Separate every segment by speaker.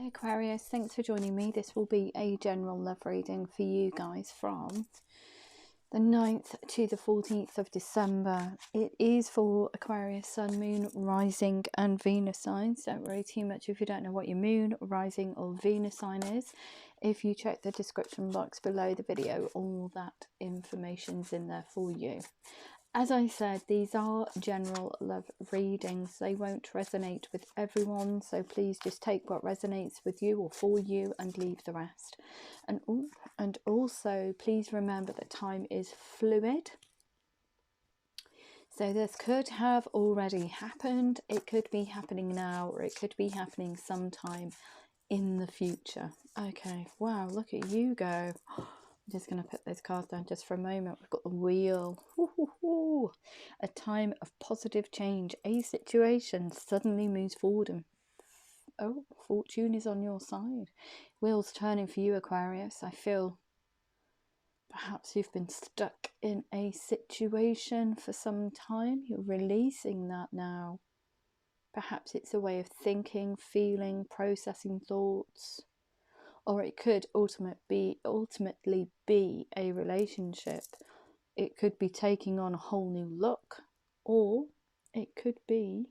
Speaker 1: Hi Aquarius, thanks for joining me. This will be a general love reading for you guys from the 9th to the 14th of December. It is for Aquarius, Sun, Moon, Rising and Venus signs. Don't worry too much if you don't know what your Moon, Rising or Venus sign is. If you check the description box below the video, all that information's in there for you. As I said, these are general love readings. They won't resonate with everyone, so please just take what resonates with you or for you and leave the rest. And also, please remember that time is fluid. So this could have already happened, it could be happening now, or it could be happening sometime in the future. Okay, wow, look at you go. I'm just going to put those cards down just for a moment. We've got the Wheel. Ooh, a time of positive change. A situation suddenly moves forward and fortune is on your side. Wheel's turning for you, Aquarius. I feel perhaps you've been stuck in a situation for some time. You're releasing that now. Perhaps it's a way of thinking, feeling, processing thoughts. Or it could ultimately be a relationship. It could be taking on a whole new look, or it could be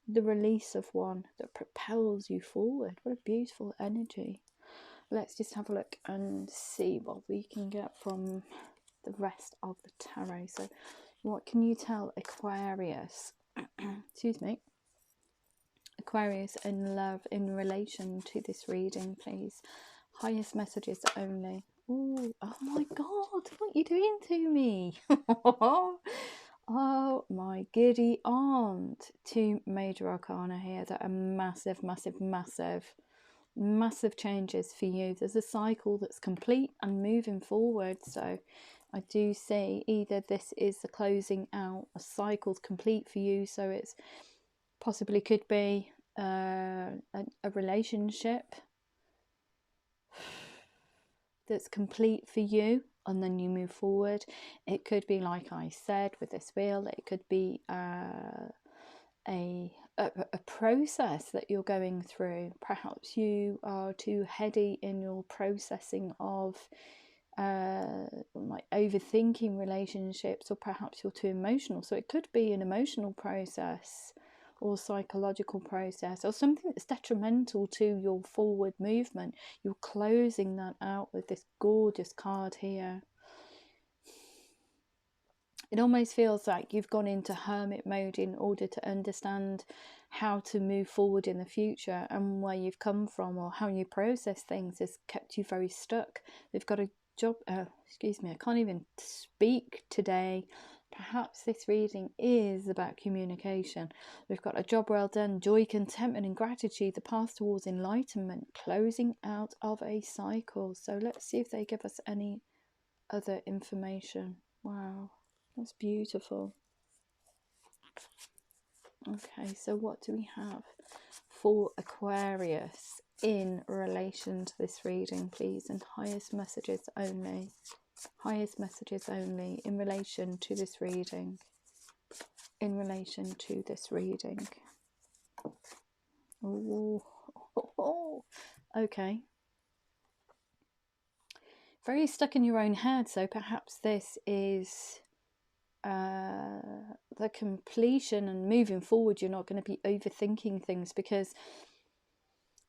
Speaker 1: the release of one that propels you forward. What a beautiful energy. Let's just have a look and see what we can get from the rest of the tarot. So what can you tell Aquarius excuse me, Aquarius in love in relation to this reading, please? Highest messages only. Ooh, oh my god, what are you doing to me? Oh my giddy aunt. Two major arcana here that are massive changes for you. There's a cycle that's complete and moving forward. So I do see either this is the closing out, a cycle's complete for you, so it's possibly could be a relationship that's complete for you, and then you move forward. It could be, like I said, with this Wheel, it could be a process that you're going through. Perhaps you are too heady in your processing of like overthinking relationships, or perhaps you're too emotional. So it could be an emotional process or psychological process, or something that's detrimental to your forward movement. You're closing that out with this gorgeous card here. It almost feels like you've gone into hermit mode in order to understand how to move forward in the future, and where you've come from or how you process things has kept you very stuck. We've got a job, excuse me, I can't even speak today. Perhaps this reading is about communication. We've got a job well done, joy, contentment and gratitude, the path towards enlightenment, closing out of a cycle. So let's see if they give us any other information. Wow, that's beautiful. Okay, so what do we have for Aquarius in relation to this reading, please? And highest messages only. Highest messages only in relation to this reading. In relation to this reading. Ooh. Okay. Very stuck in your own head. So perhaps this is the completion and moving forward. You're not going to be overthinking things, because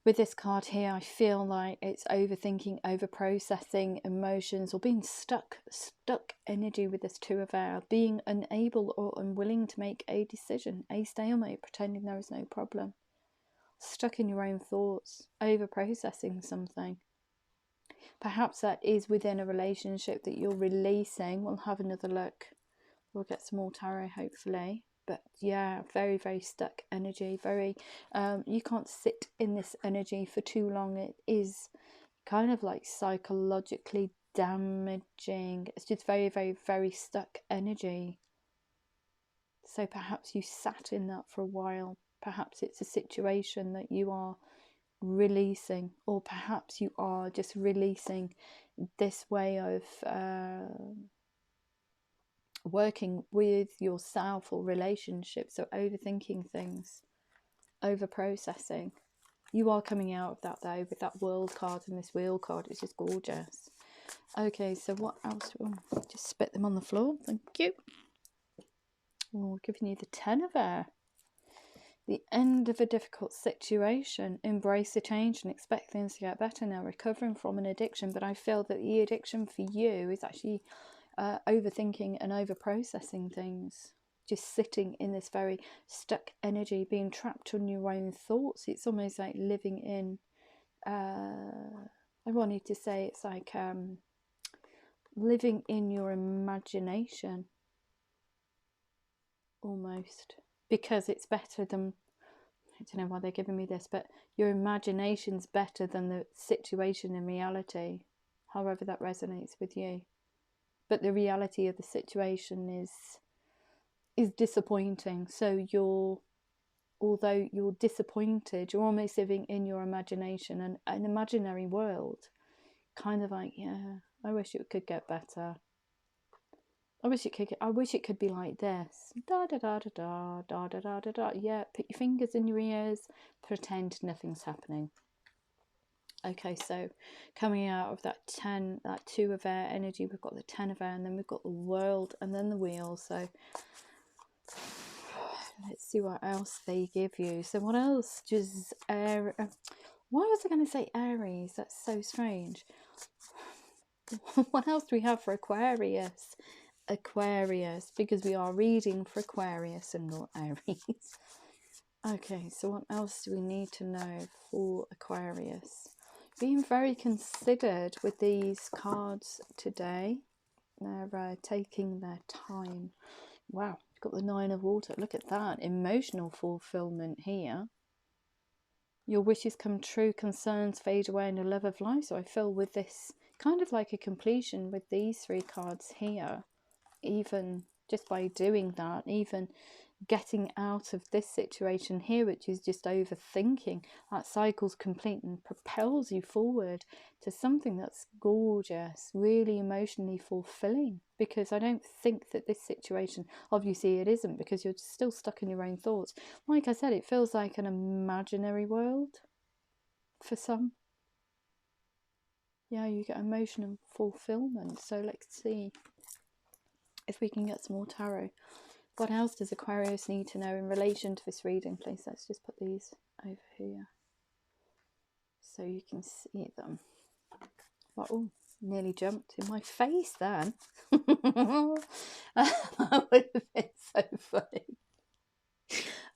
Speaker 1: with this card here, I feel like it's overthinking, over processing emotions, or being stuck energy with this Two of Air, being unable or unwilling to make a decision, a stalemate, pretending there is no problem, stuck in your own thoughts, over processing something. Perhaps that is within a relationship that you're releasing. We'll have another look. We'll get some more tarot hopefully. But yeah, very stuck energy. Very you can't sit in this energy for too long. It is kind of like psychologically damaging. It's just very stuck energy. So perhaps you sat in that for a while. Perhaps it's a situation that you are releasing, or perhaps you are just releasing this way of working with yourself or relationships, or overthinking things, over processing. You are coming out of that though, with that world card and this wheel card. It's just gorgeous. Okay, so what else? Oh, just spit them on the floor. Thank you. Oh, giving you the 10 of air. The end of a difficult situation. Embrace the change and expect things to get better now. Recovering from an addiction, but I feel that the addiction for you is actually overthinking and over-processing things. Just sitting in this very stuck energy, being trapped on your own thoughts. It's almost like living in, I wanted to say it's like living in your imagination, almost. Because it's better than, I don't know why they're giving me this, but your imagination's better than the situation in reality, however that resonates with you. But the reality of the situation is disappointing. So although you're disappointed, you're almost living in your imagination and an imaginary world. Kind of like, yeah, I wish it could get better. I wish it could be like this. Da da da da da da da da da da. Yeah, put your fingers in your ears, pretend nothing's happening. Okay, so coming out of that 10, that 2 of air energy, we've got the 10 of air, and then we've got the world, and then the wheel. So let's see what else they give you. So what else? Just air. Why was I going to say Aries? That's so strange. What else do we have for Aquarius? Aquarius, because we are reading for Aquarius and not Aries. Okay, so what else do we need to know for Aquarius? Being very considered with these cards today. They're taking their time. Wow, you've got the 9 of water. Look at that. Emotional fulfillment here. Your wishes come true, concerns fade away, and a love of life. So I feel with this kind of like a completion with these 3 cards here. Even just by doing that, even getting out of this situation here, which is just overthinking, that cycle's complete and propels you forward to something that's gorgeous, really emotionally fulfilling. Because I don't think that this situation, obviously it isn't, because you're still stuck in your own thoughts. Like I said, it feels like an imaginary world for some. Yeah, you get emotional fulfillment. So let's see if we can get some more tarot. What else does Aquarius need to know in relation to this reading, please? Let's just put these over here so you can see them. Oh, nearly jumped in my face then. That would have been so funny.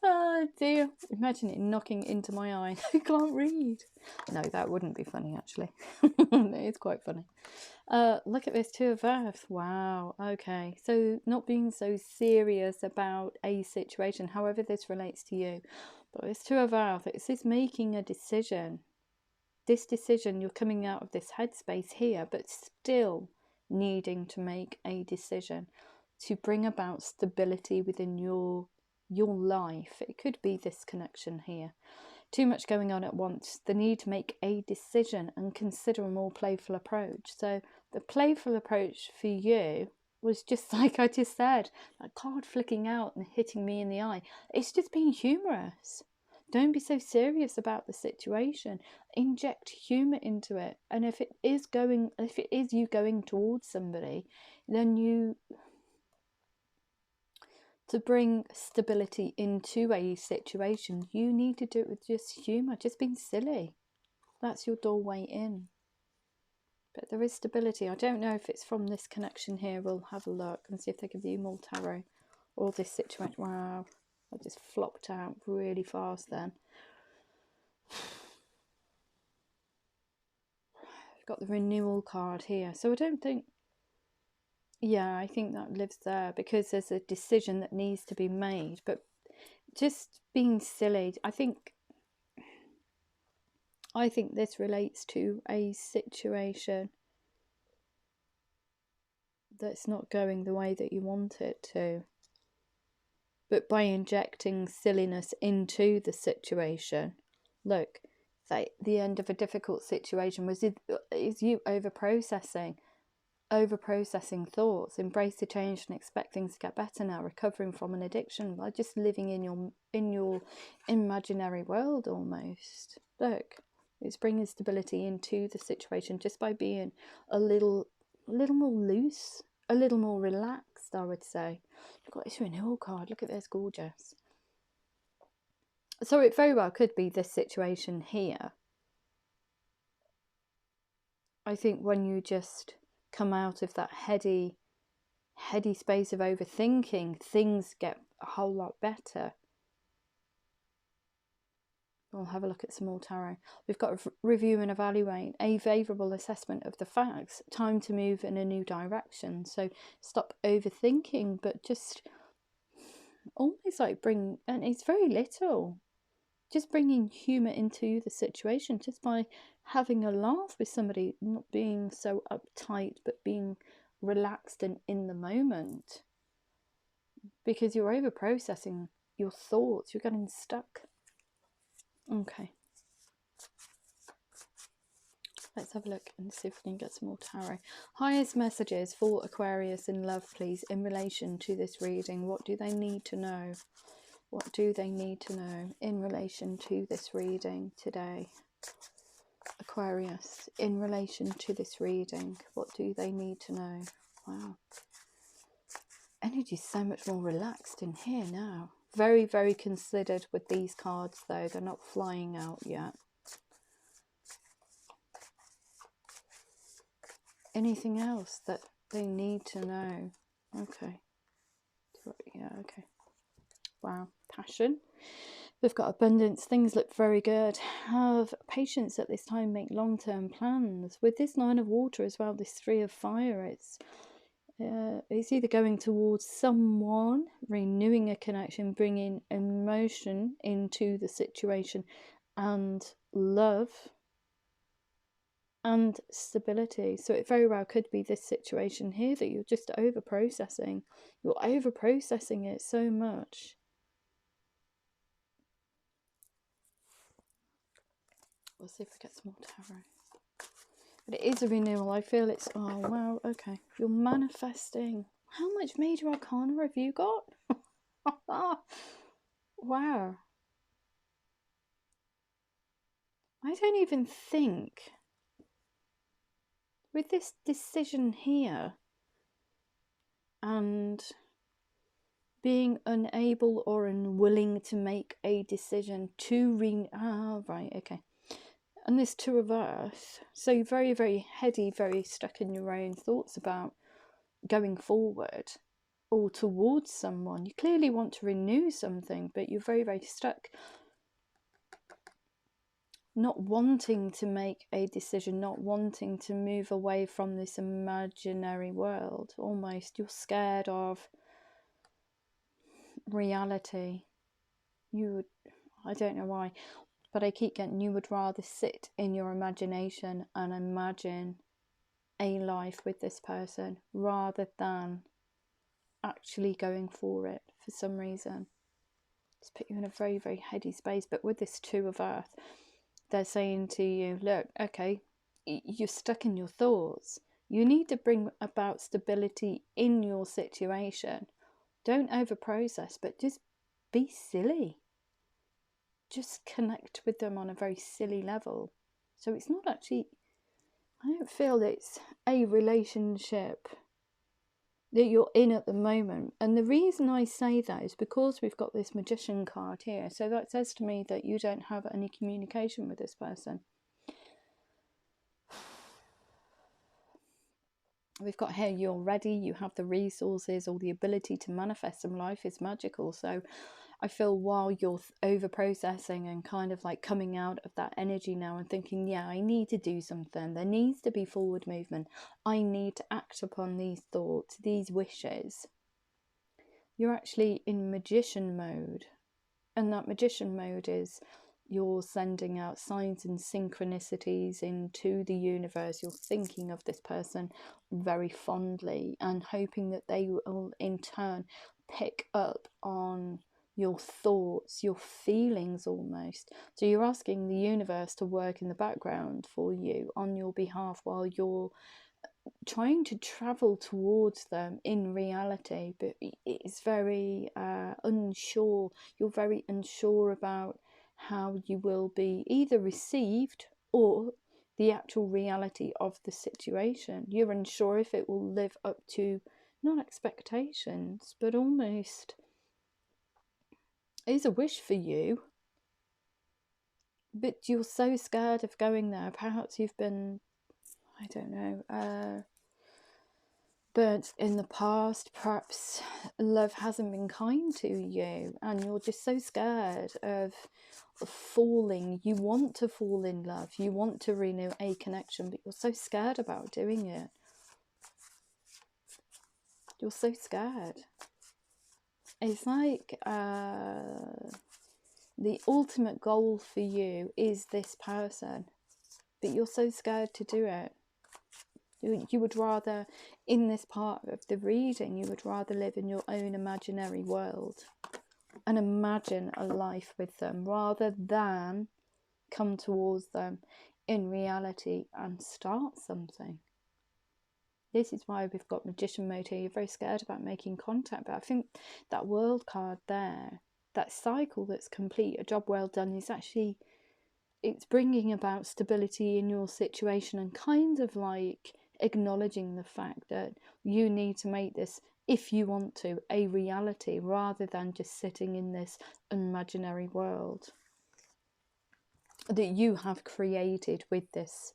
Speaker 1: Oh dear, imagine it knocking into my eye. I can't read. No, that wouldn't be funny actually. It's quite funny. Look at this 2 of Earth. Wow. Okay, so not being so serious about a situation, however this relates to you, but this 2 of Earth, it's this making a decision. This decision, you're coming out of this headspace here, but still needing to make a decision to bring about stability within your life. It could be this connection here. Too much going on at once. The need to make a decision and consider a more playful approach. So the playful approach for you was just like I just said, that card flicking out and hitting me in the eye. It's just being humorous. Don't be so serious about the situation. Inject humour into it. And if it is you going towards somebody, then to bring stability into a situation, you need to do it with just humour, just being silly. That's your doorway in. But there is stability. I don't know if it's from this connection here. We'll have a look and see if they give you more tarot or this situation. Wow, I just flopped out really fast then. I've got the renewal card here. So I don't think, yeah, I think that lives there because there's a decision that needs to be made. But just being silly, I think this relates to a situation that's not going the way that you want it to. But by injecting silliness into the situation, look, the end of a difficult situation is you over processing over processing thoughts. Embrace the change and expect things to get better now. Recovering from an addiction by just living in your imaginary world almost. Look, it's bringing stability into the situation just by being a little more loose, a little more relaxed, I would say. You've got this renewal card. Look at this, gorgeous. So it very well could be this situation here. I think when you just come out of that heady space of overthinking, things get a whole lot better. We'll have a look at some more tarot. We've got a review and evaluate, a favourable assessment of the facts, time to move in a new direction. So stop overthinking, but just almost like bring, and it's very little, just bringing humour into the situation just by having a laugh with somebody, not being so uptight, but being relaxed and in the moment. Because you're over processing your thoughts, you're getting stuck. Okay. Let's have a look and see if we can get some more tarot. Highest messages for Aquarius in love, please, in relation to this reading. What do they need to know? What do they need to know in relation to this reading today? Aquarius, in relation to this reading, what do they need to know? Wow. Energy is so much more relaxed in here now. Very, very considered with these cards, though. They're not flying out yet. Anything else that they need to know? Okay. Yeah, okay. Wow. Passion. We've got abundance. Things look very good. Have patience at this time. Make long-term plans. With this 9 of water as well, this 3 of fire, it's either going towards someone, renewing a connection, bringing emotion into the situation, and love and stability. So it very well could be this situation here that you're just over processing. You're over processing it so much. We'll see if we get some more tarot. But it is a renewal. I feel it's, oh wow, okay. You're manifesting. How much major arcana have you got? Wow. I don't even think, with this decision here, and being unable or unwilling to make a decision to right, okay. And this 2 of earth, so very, very heady, very stuck in your own thoughts about going forward or towards someone. You clearly want to renew something, but you're very, very stuck, not wanting to make a decision, not wanting to move away from this imaginary world. Almost you're scared of reality. You would, I don't know why, but I keep getting, you would rather sit in your imagination and imagine a life with this person rather than actually going for it for some reason. It's put you in a very, very heady space. But with this 2 of earth, they're saying to you, look, okay, you're stuck in your thoughts. You need to bring about stability in your situation. Don't over process, but just be silly. Just connect with them on a very silly level. So it's not actually, I don't feel it's a relationship that you're in at the moment. And the reason I say that is because we've got this Magician card here. So that says to me that you don't have any communication with this person. We've got here, you're ready, you have the resources or the ability to manifest some life is magical. So I feel while you're over processing and kind of like coming out of that energy now and thinking, yeah, I need to do something, there needs to be forward movement, I need to act upon these thoughts, these wishes, you're actually in magician mode. And that magician mode is you're sending out signs and synchronicities into the universe. You're thinking of this person very fondly and hoping that they will in turn pick up on your thoughts, your feelings almost. So you're asking the universe to work in the background for you on your behalf while you're trying to travel towards them in reality, but it's very unsure. You're very unsure about how you will be either received or the actual reality of the situation. You're unsure if it will live up to not expectations, but almost is a wish for you. But you're so scared of going there. Perhaps you've been, I don't know, burnt in the past. Perhaps love hasn't been kind to you and you're just so scared of falling. You want to fall in love, you want to renew a connection, but you're so scared about doing it. You're so scared. It's like the ultimate goal for you is this person, but you're so scared to do it. You would rather, in this part of the reading, you would rather live in your own imaginary world and imagine a life with them rather than come towards them in reality and start something. This is why we've got Magician mode here. You're very scared about making contact, but I think that World card there, that cycle that's complete, a job well done, is actually, it's bringing about stability in your situation and kind of like acknowledging the fact that you need to make this, if you want to, a reality rather than just sitting in this imaginary world that you have created with this,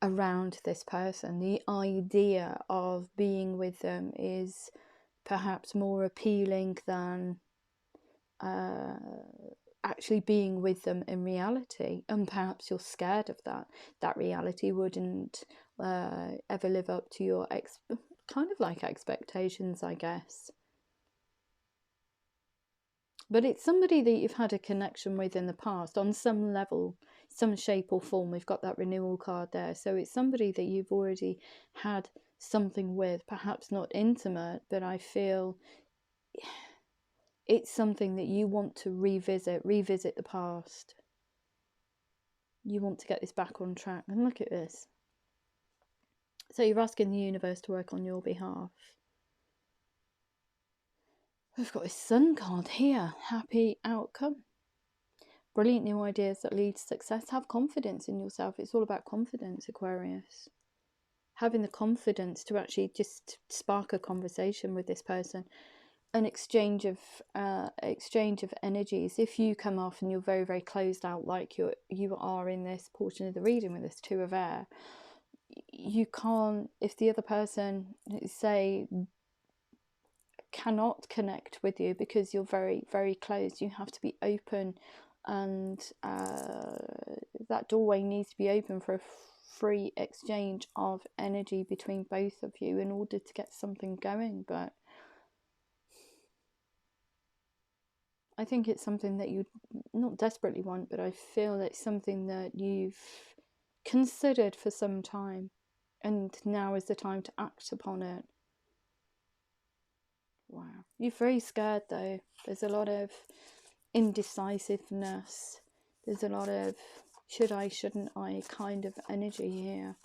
Speaker 1: around this person. The idea of being with them is perhaps more appealing than actually being with them in reality, and perhaps you're scared of that reality wouldn't ever live up to your kind of like expectations, I guess. But it's somebody that you've had a connection with in the past on some level, some shape or form. We've got that renewal card there, so it's somebody that you've already had something with, perhaps not intimate, but I feel it's something that you want to revisit the past. You want to get this back on track. And look at this. So you're asking the universe to work on your behalf. We've got this Sun card here. Happy outcome. Brilliant new ideas that lead to success. Have confidence in yourself. It's all about confidence, Aquarius. Having the confidence to actually just spark a conversation with this person. An exchange of energies. If you come off and you're very, very closed out, like you are in this portion of the reading with this Two of Air, you can't, if the other person, say, cannot connect with you because you're very, very closed, you have to be open, and that doorway needs to be open for a free exchange of energy between both of you in order to get something going. But I think it's something that you not desperately want, but I feel it's something that you've considered for some time, and now is the time to act upon it. Wow. You're very scared though. There's a lot of indecisiveness. There's a lot of should I, shouldn't I kind of energy here.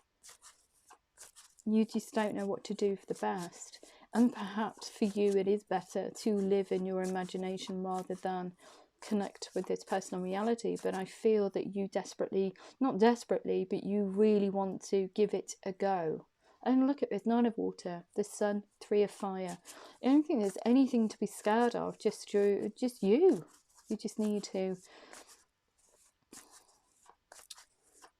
Speaker 1: You just don't know what to do for the best. And perhaps for you it is better to live in your imagination rather than connect with this personal reality. But I feel that you desperately, not desperately, but you really want to give it a go. And look at this, Nine of Water, the Sun, Three of Fire. I don't think there's anything to be scared of, just you. You just need to...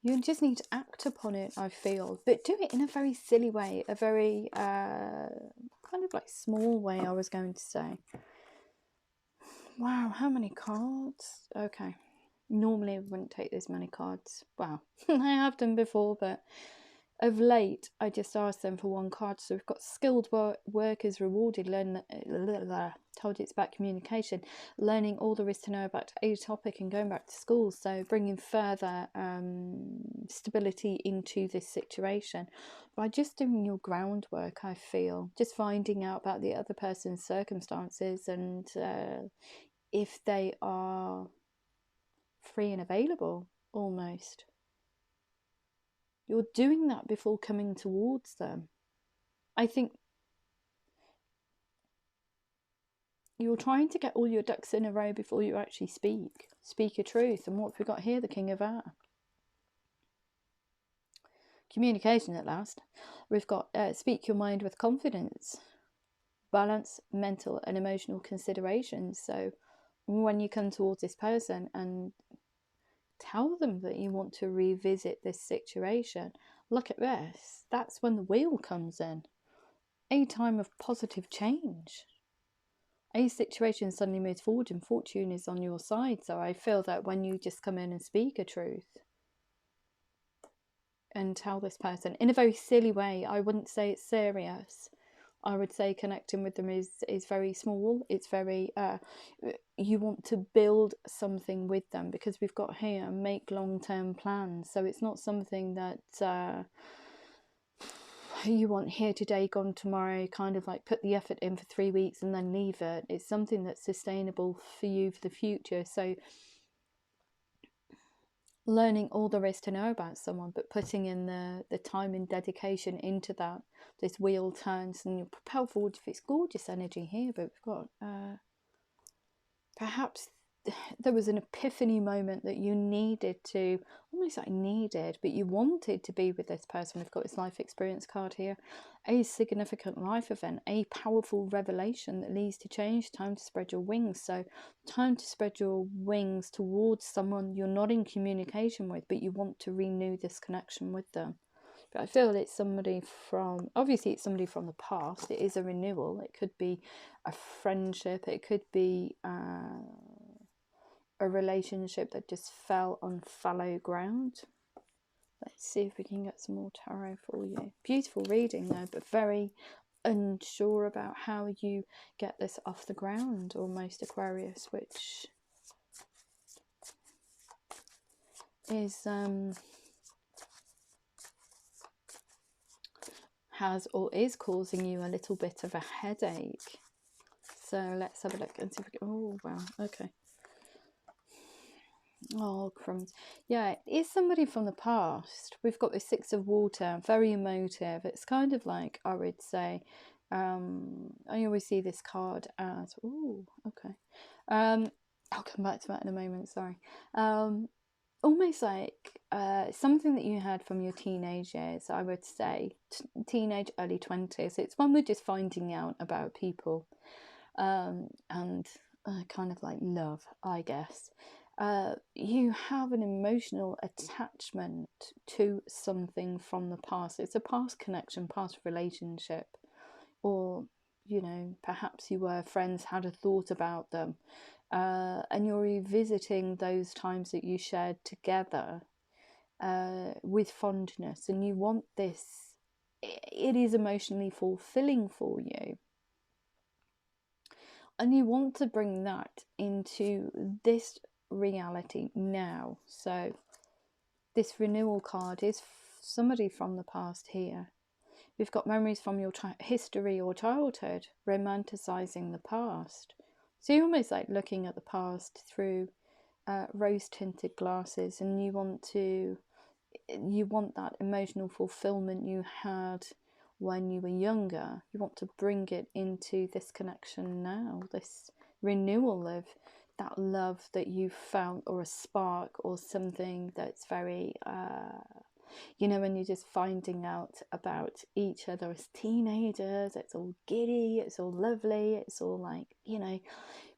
Speaker 1: You just need to act upon it, I feel. But do it in a very silly way, a very kind of like small way, I was going to say. Wow, how many cards? Okay. Normally I wouldn't take this many cards. Wow, I have done before, but of late I just asked them for one card. So we've got skilled workers rewarded, told you it's about communication, learning all there is to know about a topic and going back to school, so bringing further stability into this situation by just doing your groundwork. I feel just finding out about the other person's circumstances and if they are free and available, almost. You're doing that before coming towards them. I think you're trying to get all your ducks in a row before you actually speak your truth. And what have we got here? The King of Air. Communication at last. We've got speak your mind with confidence, balance mental and emotional considerations. So when you come towards this person and tell them that you want to revisit this situation, look at this. That's when the wheel comes in. A time of positive change. A situation suddenly moves forward and fortune is on your side. So I feel that when you just come in and speak a truth and tell this person in a very silly way, I wouldn't say it's serious. I would say connecting with them is very small. It's very, you want to build something with them, because we've got here, make long-term plans. So it's not something that you want here today, gone tomorrow, kind of like put the effort in for 3 weeks and then leave it. It's something that's sustainable for you for the future. So learning all there is to know about someone, but putting in the time and dedication into that. This wheel turns and you propel forward. It's gorgeous energy here, but we've got perhaps there was an epiphany moment that you needed to, almost like needed, but you wanted to be with this person. We've got this life experience card here. A significant life event, a powerful revelation that leads to change. Time to spread your wings. So time to spread your wings towards someone you're not in communication with, but you want to renew this connection with them. But I feel it's somebody from, obviously it's somebody from the past. It is a renewal. It could be a friendship. It could be a relationship that just fell on fallow ground. Let's see if we can get some more tarot for you. Beautiful reading though, but very unsure about how you get this off the ground, almost, Aquarius, which is has or is causing you a little bit of a headache. So let's have a look and see if we can, oh wow, okay. Oh, crumbs. Yeah, it is somebody from the past. We've got the Six of Water, very emotive. It's kind of like, I would say, I always see this card as, oh, okay. I'll come back to that in a moment, sorry. Almost like something that you had from your teenage years, I would say, teenage, early 20s. It's when we're just finding out about people and kind of like love, I guess. You have an emotional attachment to something from the past. It's a past connection, past relationship, or, you know, perhaps you were friends, had a thought about them, and you're revisiting those times that you shared together with fondness, and you want this, it is emotionally fulfilling for you. And you want to bring that into this reality now. So this renewal card is somebody from the past here. We've got memories from your history or childhood, romanticizing the past. So you're almost like looking at the past through rose-tinted glasses, and you want that emotional fulfillment you had when you were younger. You want to bring it into this connection now, this renewal of that love that you found, or a spark, or something that's very you know, when you're just finding out about each other as teenagers. It's all giddy, it's all lovely, it's all like, you know,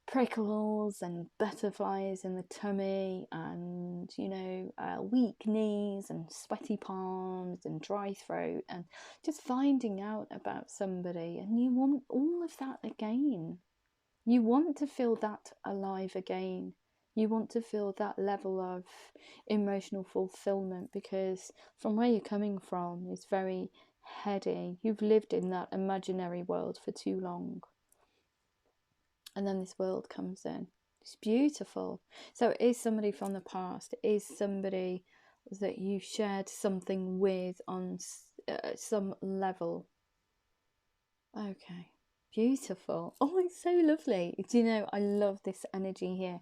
Speaker 1: prickles and butterflies in the tummy, and, you know, weak knees and sweaty palms and dry throat, and just finding out about somebody. And you want all of that again. You want to feel that alive again. You want to feel that level of emotional fulfillment, because from where you're coming from is very heady. You've lived in that imaginary world for too long. And then this world comes in. It's beautiful. So it is somebody from the past. It is somebody that you shared something with on some level. Okay. Beautiful. Oh, it's so lovely. Do you know, I love this energy here.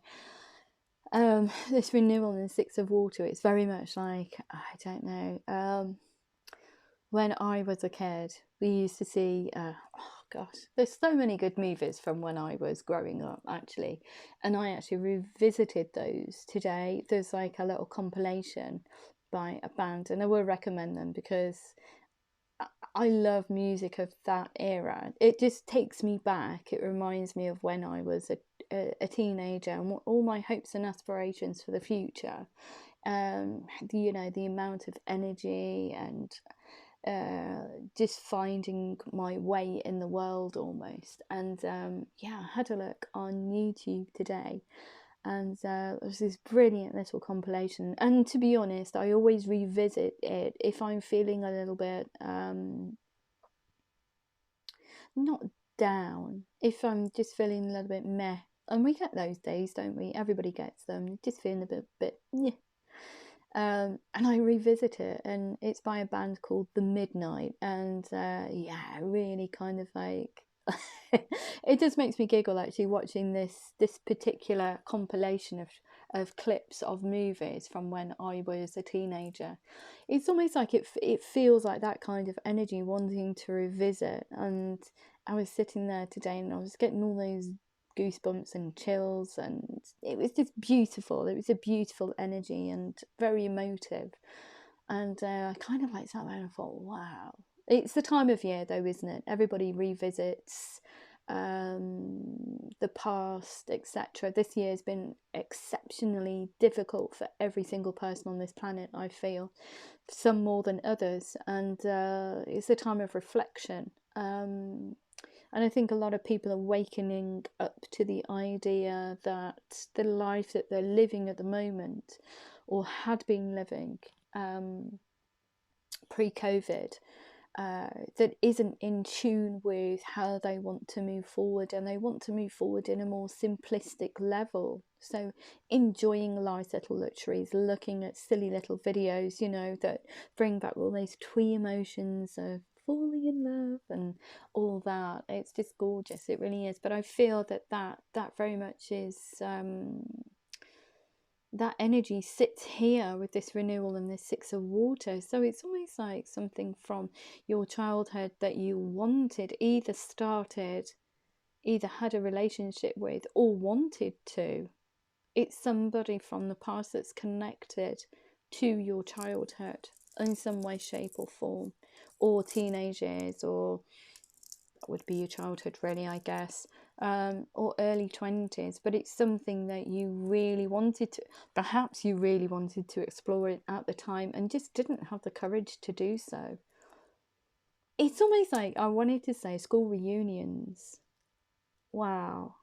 Speaker 1: This renewal in the Six of Water, it's very much like, I don't know, when I was a kid, we used to see, oh gosh, there's so many good movies from when I was growing up, actually. And I actually revisited those today. There's like a little compilation by a band, and I will recommend them because I love music of that era. It just takes me back. It reminds me of when I was a teenager and what all my hopes and aspirations for the future. You know, the amount of energy and just finding my way in the world almost. And yeah, I had a look on YouTube today, and it was this brilliant little compilation. And to be honest, I always revisit it if I'm feeling a little bit not down, if I'm just feeling a little bit meh. And we get those days, don't we? Everybody gets them. Just feeling a bit yeah. And I revisit it, and it's by a band called The Midnight, and yeah, really kind of like it just makes me giggle actually watching this particular compilation of clips of movies from when I was a teenager. It's almost like it feels like that kind of energy wanting to revisit. And I was sitting there today and I was getting all those goosebumps and chills, and it was just beautiful. It was a beautiful energy and very emotive. And I kind of like sat there and thought, wow. It's the time of year though, isn't it? Everybody revisits the past, etc. This year has been exceptionally difficult for every single person on this planet, I feel, some more than others. And it's a time of reflection. And I think a lot of people are wakening up to the idea that the life that they're living at the moment, or had been living pre-COVID, that isn't in tune with how they want to move forward, and they want to move forward in a more simplistic level. So enjoying life's little luxuries, looking at silly little videos, you know, that bring back all those twee emotions of falling in love and all that. It's just gorgeous, it really is. But I feel that very much is that energy sits here with this renewal and this Six of Water. So it's almost like something from your childhood that you wanted, either started, either had a relationship with, or wanted to. It's somebody from the past that's connected to your childhood in some way, shape or form, or teenage years, or that would be your childhood really, I guess, or early 20s. But it's something that you really wanted to, perhaps you really wanted to explore it at the time and just didn't have the courage to do so. It's almost like, I wanted to say school reunions. Wow.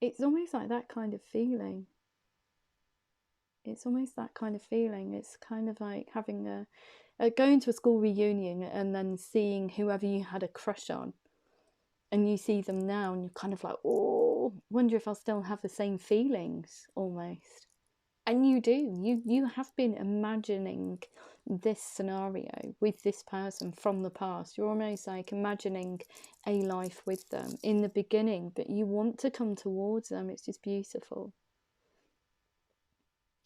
Speaker 1: It's almost like that kind of feeling. It's almost that kind of feeling. It's kind of like having going to a school reunion and then seeing whoever you had a crush on, and you see them now and you're kind of like, oh, wonder if I'll still have the same feelings almost. And you do. You have been imagining this scenario with this person from the past. You're almost like imagining a life with them in the beginning, but you want to come towards them. It's just beautiful.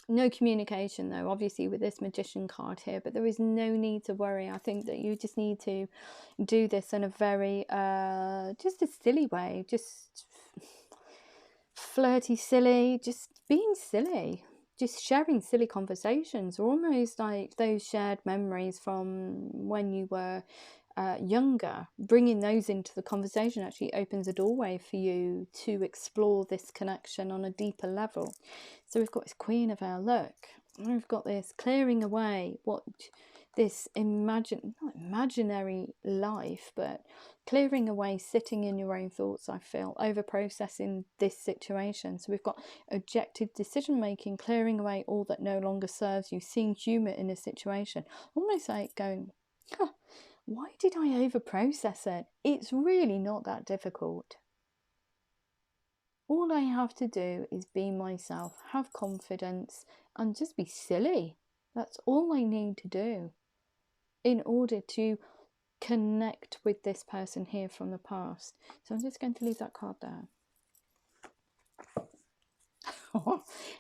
Speaker 1: No communication though, obviously, with this Magician card here, but there is no need to worry. I think that you just need to do this in a very just a silly way, just flirty, silly, just being silly, just sharing silly conversations, almost like those shared memories from when you were younger. Bringing those into the conversation actually opens a doorway for you to explore this connection on a deeper level. So we've got this Queen of our look. We've got this clearing away what this not imaginary life, but clearing away, sitting in your own thoughts, I feel, over processing this situation. So we've got objective decision making, clearing away all that no longer serves you, seeing humour in a situation, almost like going, huh, why did I over process it? It's really not that difficult. All I have to do is be myself, have confidence, and just be silly. That's all I need to do in order to connect with this person here from the past. So I'm just going to leave that card there.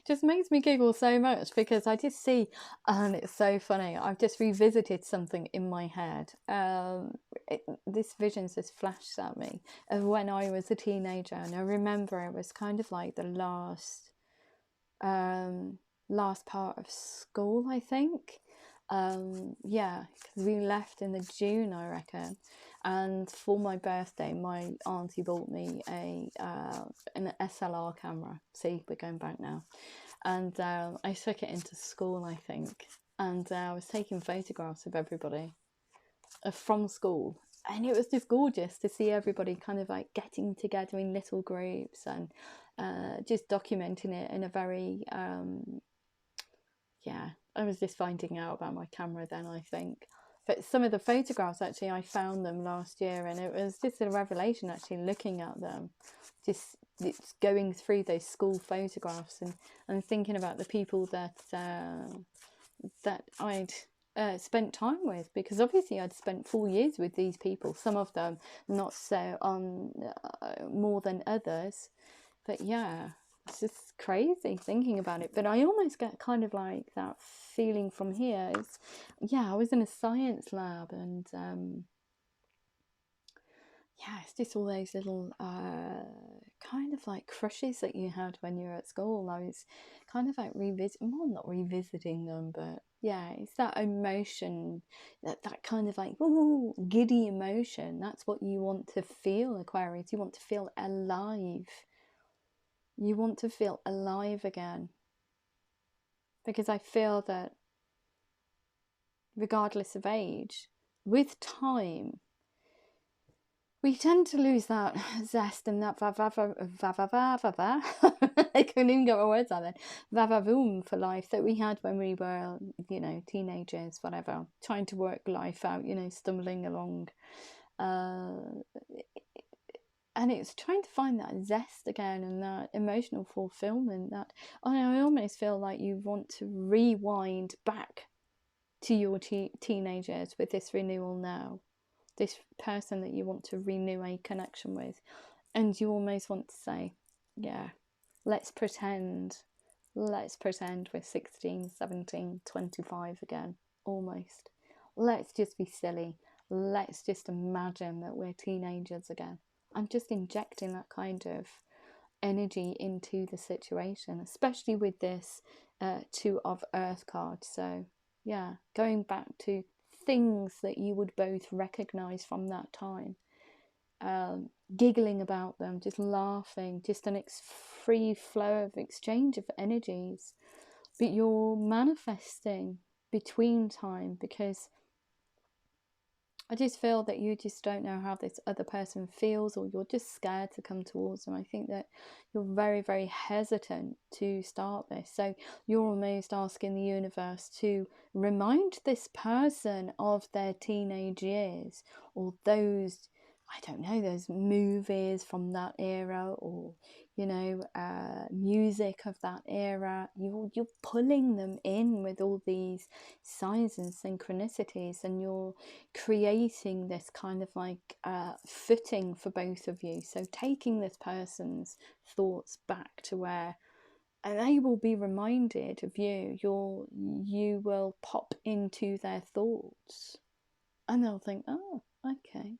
Speaker 1: Just makes me giggle so much because I just see, and it's so funny, I've just revisited something in my head. This vision's just flashed at me of when I was a teenager, and I remember it was kind of like the last part of school, I think. Yeah, because we left in the June, I reckon. And for my birthday, my auntie bought me an SLR camera. See, we're going back now. And I took it into school, I think. And I was taking photographs of everybody from school. And it was just gorgeous to see everybody kind of like getting together in little groups and just documenting it in a very, yeah, I was just finding out about my camera then, I think. But some of the photographs, actually, I found them last year, and it was just a revelation actually looking at them, just it's going through those school photographs and thinking about the people that I'd spent time with, because obviously I'd spent 4 years with these people, some of them not so on more than others, but yeah, it's just crazy thinking about it. But I almost get kind of like that feeling from here. It's, yeah, I was in a science lab, and yeah, it's just all those little kind of like crushes that you had when you were at school. I was kind of like well, not revisiting them, but yeah, it's that emotion, that kind of like ooh, giddy emotion. That's what you want to feel, Aquarius. You want to feel alive. You want to feel alive again, because I feel that regardless of age, with time, we tend to lose that zest and that I couldn't even get my words out then, vavavoom for life that we had when we were, you know, teenagers, whatever, trying to work life out, you know, stumbling along. And it's trying to find that zest again and that emotional fulfillment. That I almost feel like you want to rewind back to your teenagers with this renewal now, this person that you want to renew a connection with, and you almost want to say, yeah, let's pretend we're 16, 17, 25 again, almost. Let's just be silly. Let's just imagine that we're teenagers again. I'm just injecting that kind of energy into the situation, especially with this 2 of Earth card. So yeah, going back to things that you would both recognize from that time, giggling about them, just laughing, just an free flow of exchange of energies. But you're manifesting between time, because I just feel that you just don't know how this other person feels, or you're just scared to come towards them. I think that you're very, very hesitant to start this. So you're almost asking the universe to remind this person of their teenage years, or those, I don't know, those movies from that era, or, you know, music of that era. You're pulling them in with all these signs and synchronicities, and you're creating this kind of like footing for both of you. So taking this person's thoughts back to where they will be reminded of you. You will pop into their thoughts, and they'll think, oh, okay.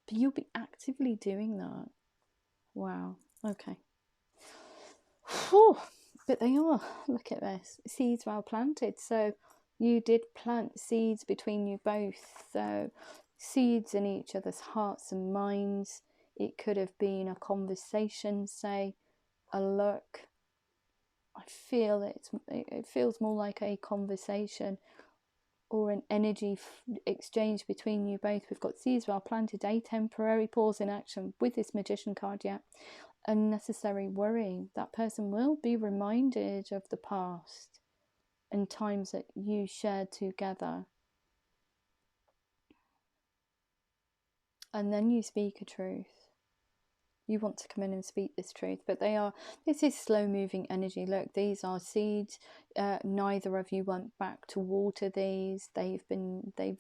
Speaker 1: But you'll be actively doing that. Wow. Okay. Whew. But they are. Look at this. Seeds well planted. So you did plant seeds between you both. So seeds in each other's hearts and minds. It could have been a conversation, say, a look. I feel it feels more like a conversation, or an energy exchange between you both. We've got seeds well planted, a temporary pause in action with this Magician card, yeah. Unnecessary worry. That person will be reminded of the past and times that you shared together. And then you speak a truth. You want to come in and speak this truth, but this is slow moving energy. Look, these are seeds. Neither of you went back to water these. They've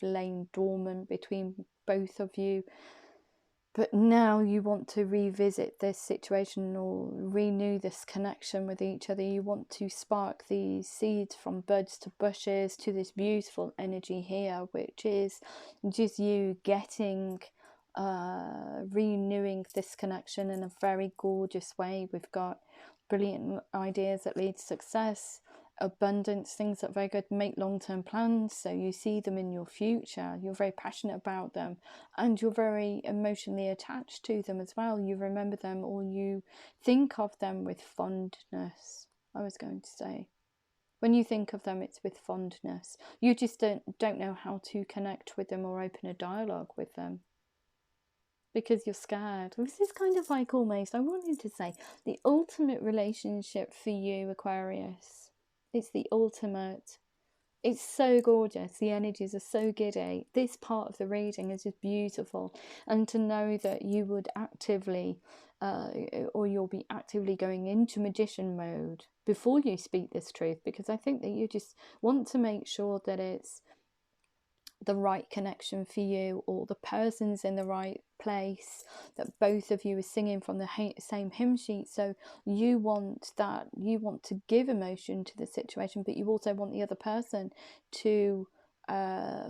Speaker 1: lain dormant between both of you. But now you want to revisit this situation or renew this connection with each other. You want to spark these seeds from buds to bushes to this beautiful energy here, which is just you getting, renewing this connection in a very gorgeous way. We've got brilliant ideas that lead to success, abundance, things that are very good, make long-term plans so you see them in your future, you're very passionate about them, and you're very emotionally attached to them as well. You remember them, or you think of them with fondness. I was going to say, when you think of them, it's with fondness. You just don't know how to connect with them or open a dialogue with them because you're scared. This is kind of like, almost, I wanted to say, the ultimate relationship for you, Aquarius. It's the ultimate. It's so gorgeous. The energies are so giddy. This part of the reading is just beautiful. And to know that you would actively, or you'll be actively going into magician mode before you speak this truth, because I think that you just want to make sure that it's the right connection for you, or the person's in the right place, that both of you are singing from the same hymn sheet. So you want that, you want to give emotion to the situation, but you also want the other person to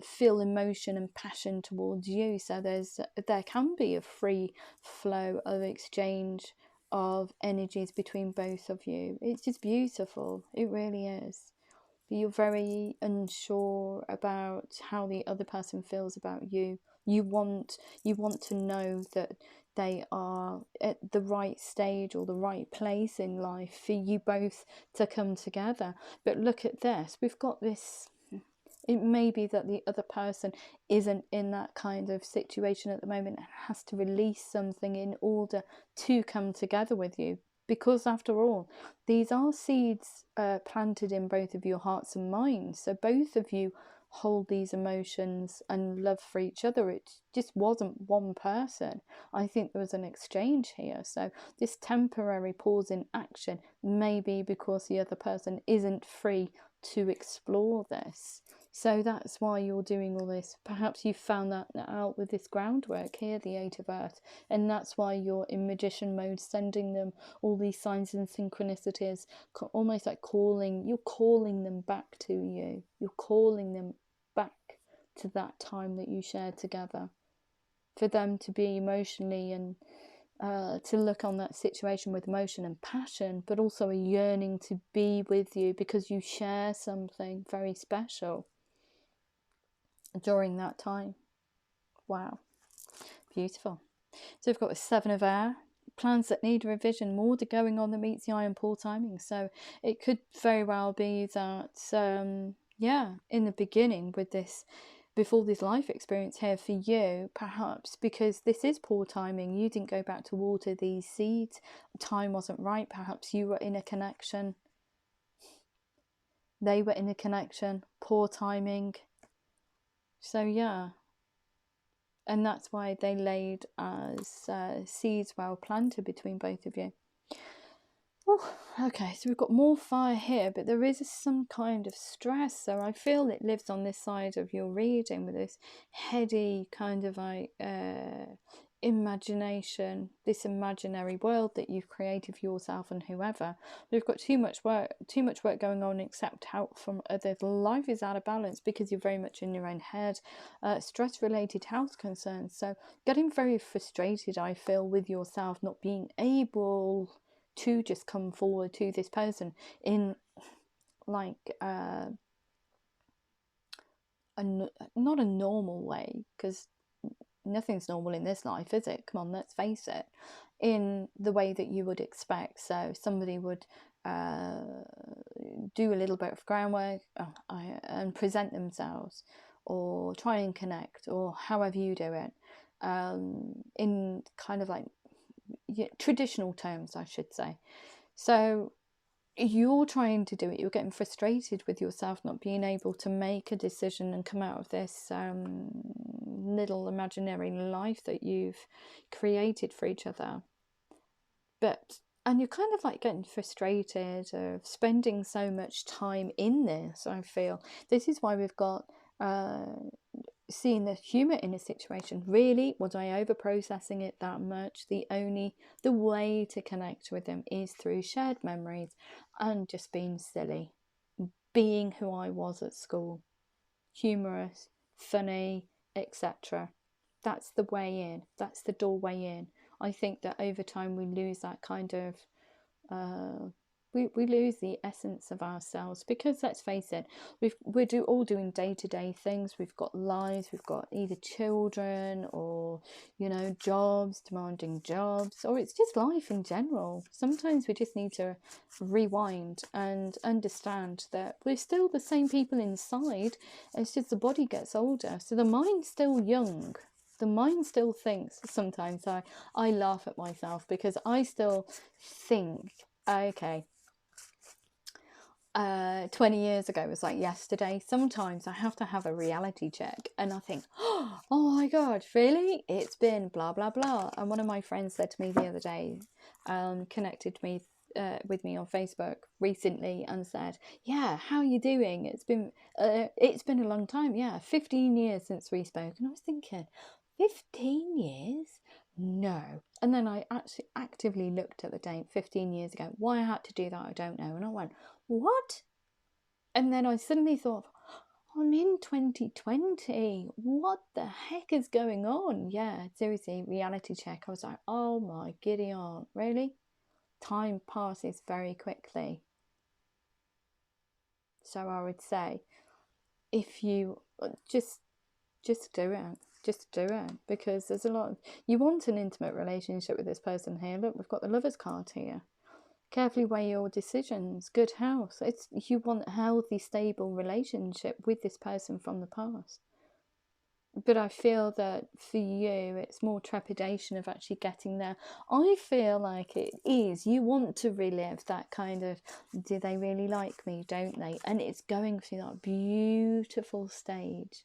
Speaker 1: feel emotion and passion towards you. So there can be a free flow of exchange of energies between both of you. It's just beautiful, it really is. But you're very unsure about how the other person feels about you. You want to know that they are at the right stage or the right place in life for you both to come together. But look at this, we've got this. It may be that the other person isn't in that kind of situation at the moment and has to release something in order to come together with you. Because after all, these are seeds planted in both of your hearts and minds. So both of you hold these emotions and love for each other. It just wasn't one person. I think there was an exchange here. So this temporary pause in action may be because the other person isn't free to explore this. So that's why you're doing all this. Perhaps you found that out with this groundwork here, the Eight of Earth, and that's why you're in magician mode, sending them all these signs and synchronicities, almost like you're calling them back to you. You're calling them back to that time that you shared together, for them to be emotionally and to look on that situation with emotion and passion, but also a yearning to be with you because you share something very special during that time. Wow, beautiful. So we've got the Seven of Air, plans that need revision, more going on that meets the eye and poor timing. So it could very well be that yeah, in the beginning with this, before this life experience here for you, perhaps because this is poor timing, you didn't go back to water these seeds, time wasn't right, perhaps you were in a connection, they were in a connection, poor timing. So yeah, and that's why they laid as seeds well planted between both of you. Oh, okay, so we've got more fire here, but there is some kind of stress. So I feel it lives on this side of your reading with this heady kind of like imagination, this imaginary world that you've created for yourself and whoever. We've got too much work going on, except help from others. Life is out of balance because you're very much in your own head. Stress related health concerns, so getting very frustrated, I feel, with yourself, not being able to just come forward to this person in like not a normal way, because nothing's normal in this life, is it? Come on, let's face it. In the way that you would expect. So somebody would do a little bit of groundwork and present themselves, or try and connect, or however you do it, in kind of like traditional terms, I should say. So you're trying to do it, you're getting frustrated with yourself not being able to make a decision and come out of this little imaginary life that you've created for each other. And you're kind of like getting frustrated of spending so much time in this. I feel this is why we've got seeing the humour in a situation. Really, was I over processing it that much? The way to connect with him is through shared memories and just being silly, being who I was at school, humorous, funny, etc. That's the way in. That's the doorway in. I think that over time we lose that kind of we lose the essence of ourselves, because let's face it, we're all doing day-to-day things. We've got lives, we've got either children or, you know, jobs, demanding jobs, or it's just life in general. Sometimes we just need to rewind and understand that we're still the same people inside. It's just the body gets older, so the mind's still young. The mind still thinks. Sometimes I laugh at myself because I still think, okay, 20 years ago was like yesterday. Sometimes I have to have a reality check and I think, oh my God, really? It's been blah, blah, blah. And one of my friends said to me the other day, connected me with me on Facebook recently and said, yeah, how are you doing? It's been a long time. Yeah, 15 years since we spoke. And I was thinking, 15 years? No. And then I actually actively looked at the date 15 years ago. Why I had to do that, I don't know. And I went, what? And then I suddenly thought, I'm in 2020. What the heck is going on? Yeah, seriously, reality check. I was like, oh my giddy aunt, really? Time passes very quickly. So I would say, if you just do it. Just do it, because there's a lot of, you want an intimate relationship with this person here. Look, we've got the Lovers card here. Carefully weigh your decisions. Good health. You want a healthy, stable relationship with this person from the past. But I feel that for you, it's more trepidation of actually getting there. I feel like it is. You want to relive that kind of, do they really like me, don't they? And it's going through that beautiful stage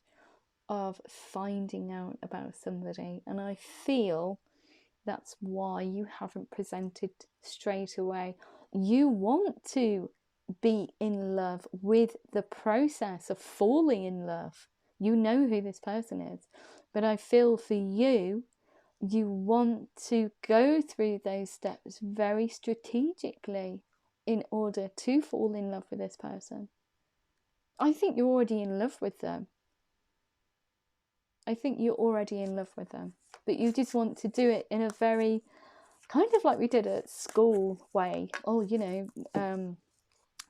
Speaker 1: of finding out about somebody. And I feel that's why you haven't presented straight away. You want to be in love with the process of falling in love. You know who this person is. But I feel for you, you want to go through those steps very strategically in order to fall in love with this person. I think you're already in love with them. I think you're already in love with them. But you just want to do it in a very kind of like we did at school way. Oh, you know,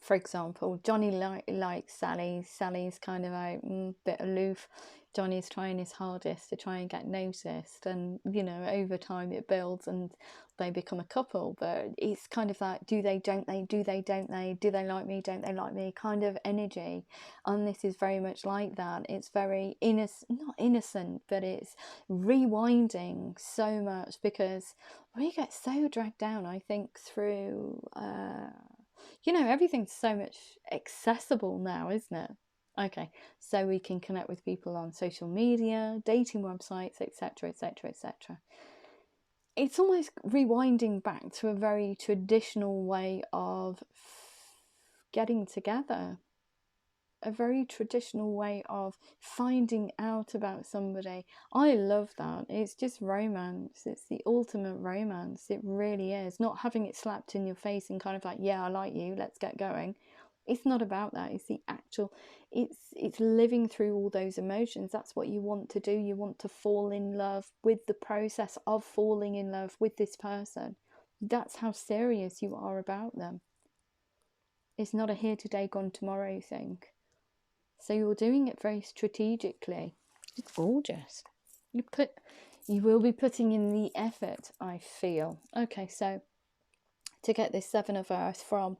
Speaker 1: for example, Johnny likes Sally. Sally's kind of a bit aloof. Johnny's trying his hardest to try and get noticed, and you know, over time it builds and they become a couple. But it's kind of like, do they, don't they, do they, don't they, do they like me, don't they like me kind of energy. And this is very much like that. It's very not innocent, but it's rewinding so much, because we get so dragged down, I think, through you know, everything's so much accessible now, isn't it? Okay, so we can connect with people on social media, dating websites, etc, etc, etc. It's almost rewinding back to a very traditional way of getting together, a very traditional way of finding out about somebody. I love that. It's just romance. It's the ultimate romance. It really is. Not having it slapped in your face and kind of like, yeah, I like you, let's get going. It's not about that. It's the actual, it's living through all those emotions. That's what you want to do. You want to fall in love with the process of falling in love with this person. That's how serious you are about them. It's not a here today, gone tomorrow thing. So you're doing it very strategically. It's gorgeous. You will be putting in the effort, I feel. Okay, so to get this Seven of Earth from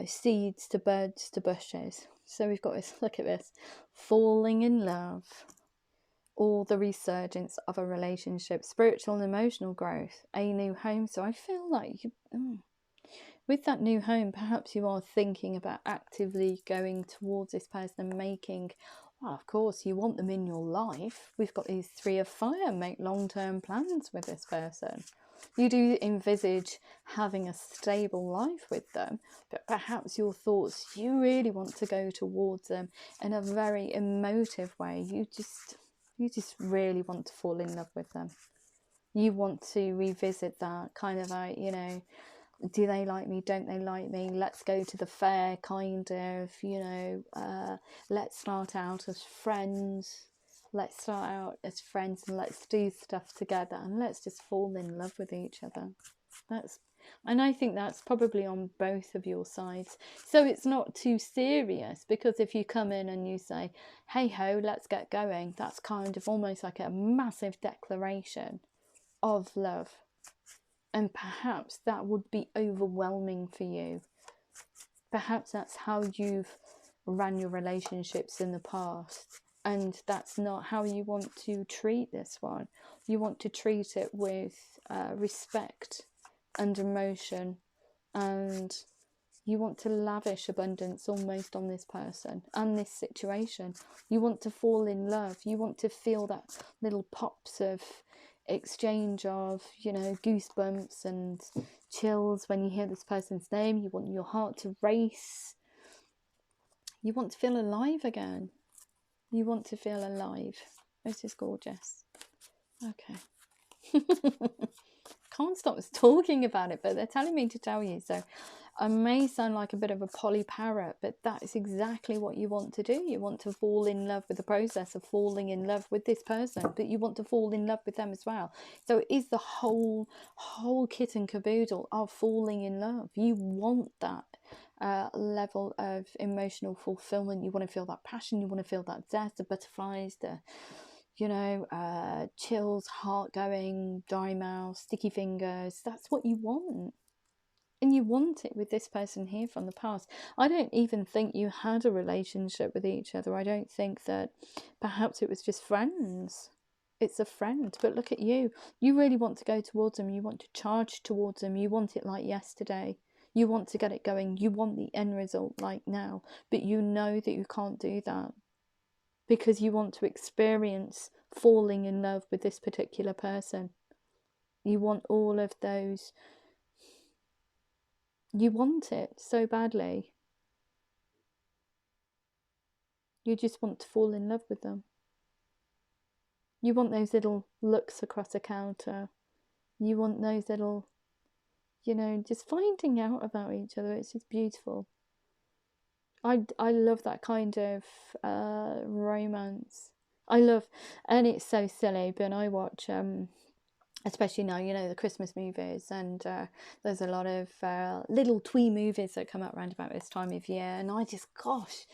Speaker 1: seeds to buds to bushes. So we've got this, look at this, falling in love, all the resurgence of a relationship, spiritual and emotional growth, a new home. So I feel like with that new home, perhaps you are thinking about actively going towards this person and making, well, of course, you want them in your life. We've got these Three of Fire, make long-term plans with this person. You do envisage having a stable life with them, but perhaps your thoughts, you really want to go towards them in a very emotive way. You just really want to fall in love with them. You want to revisit that kind of like, you know, do they like me, don't they like me, let's go to the fair kind of, you know, let's start out as friends. Let's start out as friends and let's do stuff together and let's just fall in love with each other. And I think that's probably on both of your sides. So it's not too serious, because if you come in and you say, hey ho, let's get going, that's kind of almost like a massive declaration of love. And perhaps that would be overwhelming for you. Perhaps that's how you've ran your relationships in the past. And that's not how you want to treat this one. You want to treat it with respect and emotion. And you want to lavish abundance almost on this person and this situation. You want to fall in love. You want to feel that little pops of exchange of, you know, goosebumps and chills when you hear this person's name. You want your heart to race. You want to feel alive again. You want to feel alive. This is gorgeous. Okay. Can't stop talking about it, but they're telling me to tell you. So I may sound like a bit of a Polly parrot, but that is exactly what you want to do. You want to fall in love with the process of falling in love with this person, but you want to fall in love with them as well. So it is the whole kit and caboodle of falling in love. You want that level of emotional fulfillment. You want to feel that passion. You want to feel that zest, the butterflies, the, you know, chills, heart going, dry mouth, sticky fingers. That's what you want. And you want it with this person here from the past. I don't even think you had a relationship with each other. I don't think that, perhaps it was just friends. It's a friend. But look at you. You really want to go towards them. You want to charge towards them. You want it like yesterday. You want to get it going. You want the end result like now. But you know that you can't do that, because you want to experience falling in love with this particular person. You want all of those. You want it so badly. You just want to fall in love with them. You want those little looks across a counter. You want those little, you know, just finding out about each other. It's just beautiful. I love that kind of romance. I love, and it's so silly, but I watch especially now, you know, the Christmas movies, and there's a lot of little twee movies that come out around about this time of year, and I just, gosh,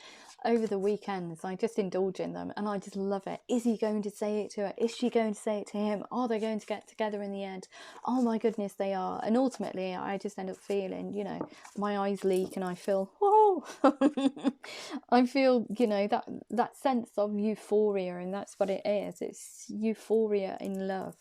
Speaker 1: over the weekends I just indulge in them and I just love it. Is he going to say it to her? Is she going to say it to him? Are they going to get together in the end? Oh my goodness, they are. And ultimately I just end up feeling, you know, my eyes leak and I feel, whoa. I feel, you know, that sense of euphoria, and that's what it is. It's euphoria in love.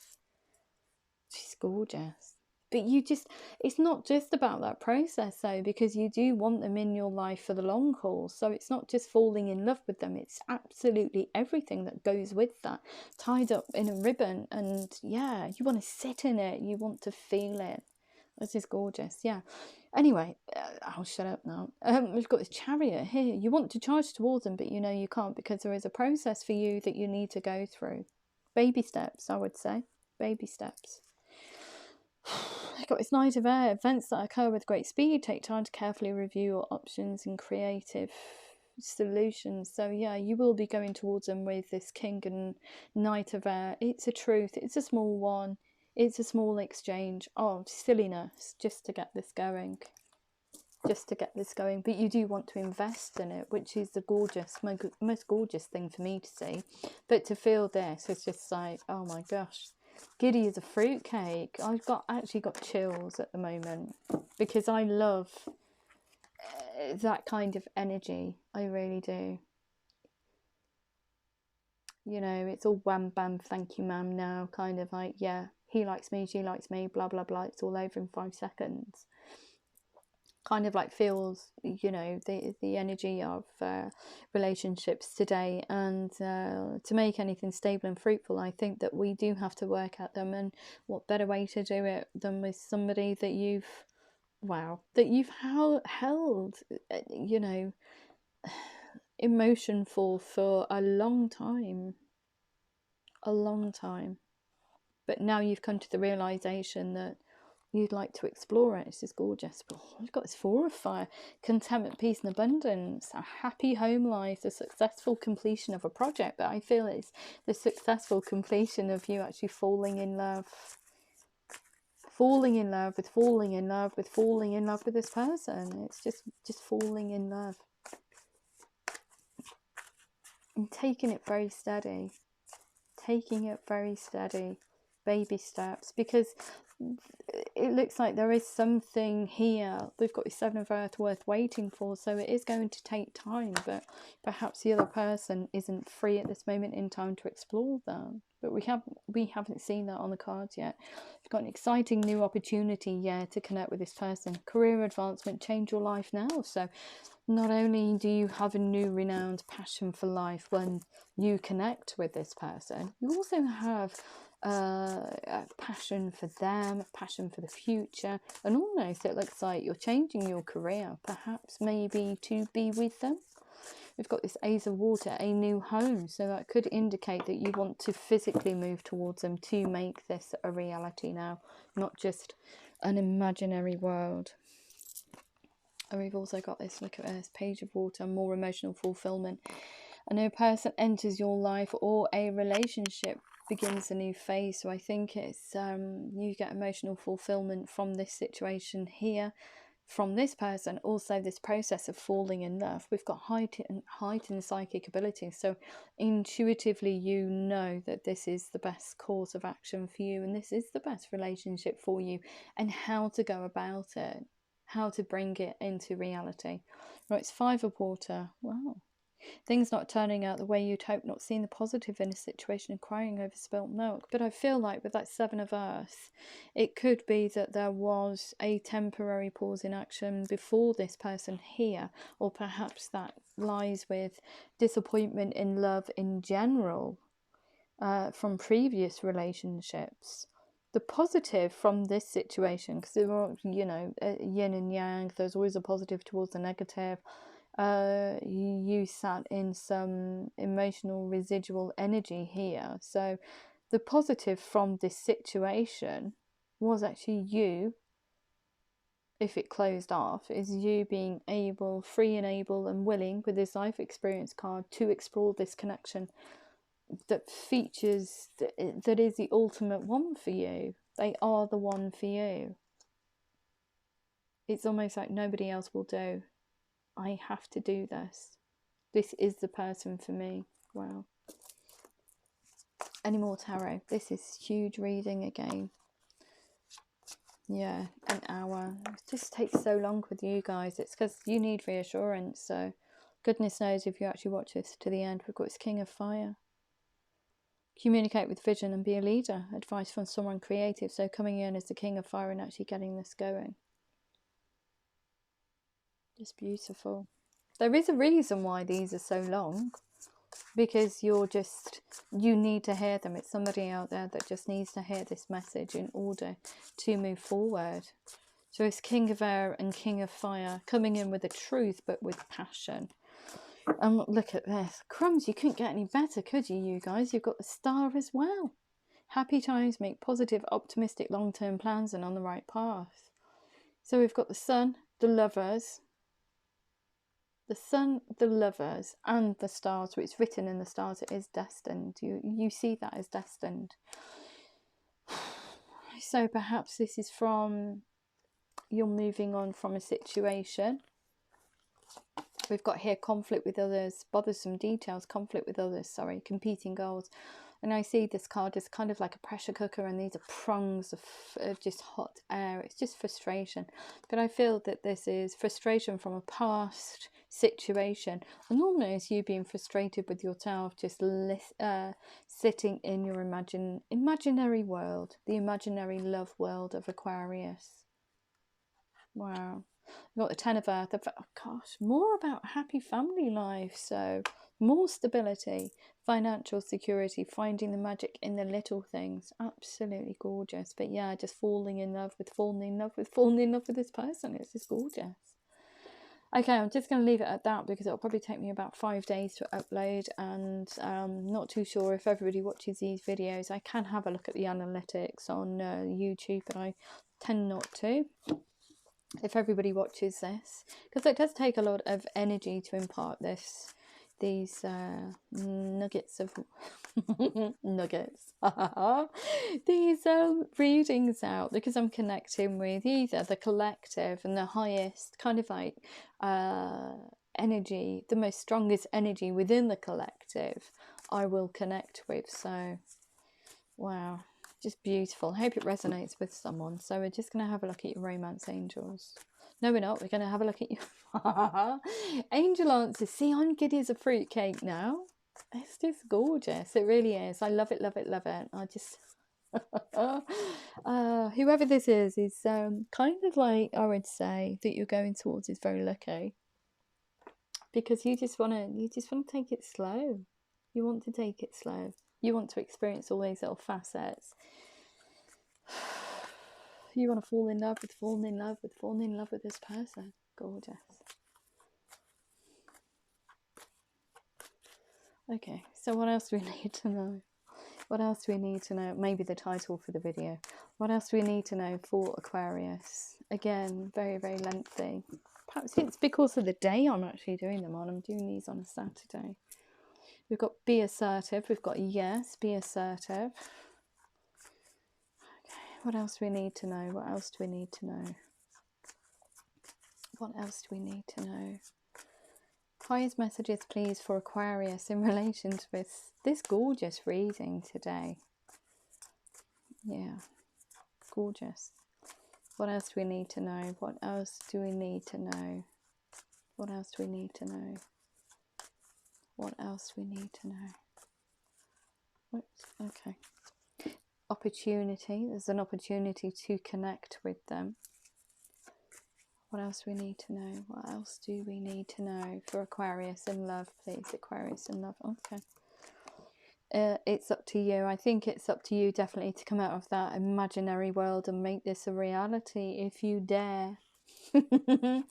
Speaker 1: She's gorgeous. But you just, it's not just about that process though, because you do want them in your life for the long haul. So it's not just falling in love with them, it's absolutely everything that goes with that, tied up in a ribbon. And yeah, you want to sit in it, you want to feel it. This is gorgeous. Yeah. Anyway, I'll shut up now. We've got this Chariot here. You want to charge towards them, but you know you can't, because there is a process for you that you need to go through. Baby steps, I would say. Baby steps. I've got this Knight of Air. Events that occur with great speed take time to carefully review your options and creative solutions. So yeah, you will be going towards them with this King and Knight of Air. It's a truth. It's a small one. It's a small exchange of silliness just to get this going. Just to get this going. But you do want to invest in it, which is the gorgeous, most gorgeous thing for me to see. But to feel this, it's just like, oh my gosh. Giddy as a fruitcake. I've actually got chills at the moment, because I love that kind of energy. I really do. You know, it's all wham bam thank you ma'am now, kind of like, yeah, he likes me, she likes me, blah blah blah, it's all over in 5 seconds. kind of like feels, you know, the energy of relationships today. And to make anything stable and fruitful, I think that we do have to work at them. And what better way to do it than with somebody that you've, wow, that you've held, you know, emotion for a long time. A long time. But now you've come to the realization that you'd like to explore it. This is gorgeous. But we've got this 4 of fire: contentment, peace and abundance, a happy home life, the successful completion of a project. But I feel it's the successful completion of you actually falling in love. Falling in love with falling in love with falling in love with this person. It's just falling in love. And taking it very steady. Taking it very steady. Baby steps. Because it looks like there is something here. We've got the 7 of Earth worth waiting for, so it is going to take time, but perhaps the other person isn't free at this moment in time to explore that. But we haven't seen that on the cards yet. We've got an exciting new opportunity, yeah, to connect with this person. Career advancement, change your life now. So not only do you have a new renowned passion for life when you connect with this person, you also have a passion for them, a passion for the future, and almost it looks like you're changing your career, perhaps maybe to be with them. We've got this Ace of Water, a new home, so that could indicate that you want to physically move towards them to make this a reality now, not just an imaginary world. And we've also got this, look at this, Page of Water, more emotional fulfillment. A new person enters your life, or a relationship begins a new phase. So I think it's you get emotional fulfillment from this situation here, from this person. Also this process of falling in love. We've got heightened psychic ability, so intuitively you know that this is the best course of action for you, and this is the best relationship for you, and how to go about it, how to bring it into reality. Right, it's 5 of Water. Wow. Things not turning out the way you'd hope, not seeing the positive in a situation, and crying over spilt milk. But I feel like with that 7 of Earth, it could be that there was a temporary pause in action before this person here, or perhaps that lies with disappointment in love in general from previous relationships. The positive from this situation, because there are, you know, yin and yang, there's always a positive towards the negative. You sat in some emotional residual energy here. So the positive from this situation was actually you, if it closed off, is you being able, free and able and willing with this life experience card to explore this connection that features, that is the ultimate one for you. They are the one for you. It's almost like nobody else will do. I have to do this. This is the person for me. Wow. Any more tarot? This is huge reading again. Yeah, an hour. It just takes so long with you guys. It's because you need reassurance. So goodness knows if you actually watch this to the end. We've got this King of Fire. Communicate with vision and be a leader. Advice from someone creative. So coming in as the King of Fire and actually getting this going. Just beautiful. There is a reason why these are so long, because you need to hear them. It's somebody out there that just needs to hear this message in order to move forward. So it's King of Air and King of Fire coming in with the truth, but with passion. And look at this. Crumbs, you couldn't get any better, could you guys? You've got the Star as well. Happy times, make positive, optimistic, long-term plans and on the right path. So we've got the Sun, the Lovers, the Sun, the Lovers, and the Stars. So it's written in the stars, it is destined. You see that as destined. So perhaps this is from, you're moving on from a situation. We've got here conflict with others, bothersome details, conflict with others, sorry, competing goals. And I see this card as kind of like a pressure cooker, and these are prongs of just hot air. It's just frustration. But I feel that this is frustration from a past situation, and almost you being frustrated with yourself, just sitting in your imaginary world, the imaginary love world of Aquarius. Wow. We've got the Ten of Earth. Oh gosh, more about happy family life. So more stability, financial security, finding the magic in the little things. Absolutely gorgeous. But yeah, just falling in love with this person. It's just gorgeous. Okay, I'm just going to leave it at that because it'll probably take me about 5 days to upload, and not too sure if everybody watches these videos. I can have a look at the analytics on YouTube, but I tend not to if everybody watches this, because it does take a lot of energy to impart these nuggets of nuggets these readings out, because I'm connecting with either the collective and the highest kind of like energy, the most strongest energy within the collective I will connect with. So wow, just beautiful. I hope it resonates with someone. So we're just going to have a look at your romance angels. No, we're not. We're going to have a look at your angel answers. See, I'm giddy as a fruitcake now. It's just gorgeous. It really is. I love it, love it, love it. I just whoever this is kind of like, I would say that you're going towards is very lucky, because you just want to take it slow. You want to take it slow. You want to experience all these little facets. You want to fall in love with this person. Gorgeous. Okay, so what else do we need to know? What else do we need to know? Maybe the title for the video. What else do we need to know for Aquarius? Again, very, very lengthy. Perhaps it's because of the day I'm actually doing them on. I'm doing these on a Saturday. We've got be assertive. We've got yes, be assertive. Okay, what else do we need to know? What else do we need to know? What else do we need to know? Highest messages, please, for Aquarius in relation to this gorgeous reading today. Yeah, gorgeous. What else do we need to know? What else do we need to know? What else do we need to know? What else do we need to know? Oops, okay. Opportunity. There's an opportunity to connect with them. What else do we need to know? What else do we need to know for Aquarius in love, please? Aquarius in love. Okay. It's up to you. I think it's up to you definitely to come out of that imaginary world and make this a reality if you dare. And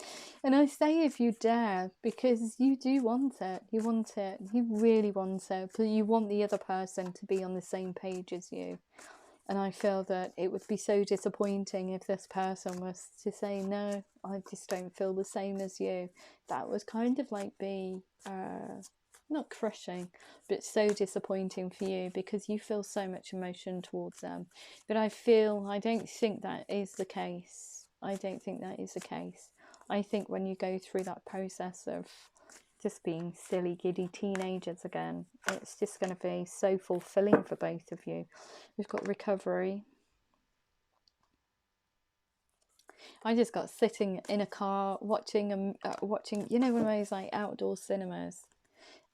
Speaker 1: I say if you dare because you do want it. You want it. You really want it. But you want the other person to be on the same page as you. And I feel that it would be so disappointing if this person was to say, no, I just don't feel the same as you. That would kind of like be, not crushing, but so disappointing for you because you feel so much emotion towards them. But I don't think that is the case. I don't think that is the case. I think when you go through that process of just being silly, giddy teenagers again, it's just going to be so fulfilling for both of you. We've got recovery. I just got sitting in a car watching, you know, one of those like outdoor cinemas,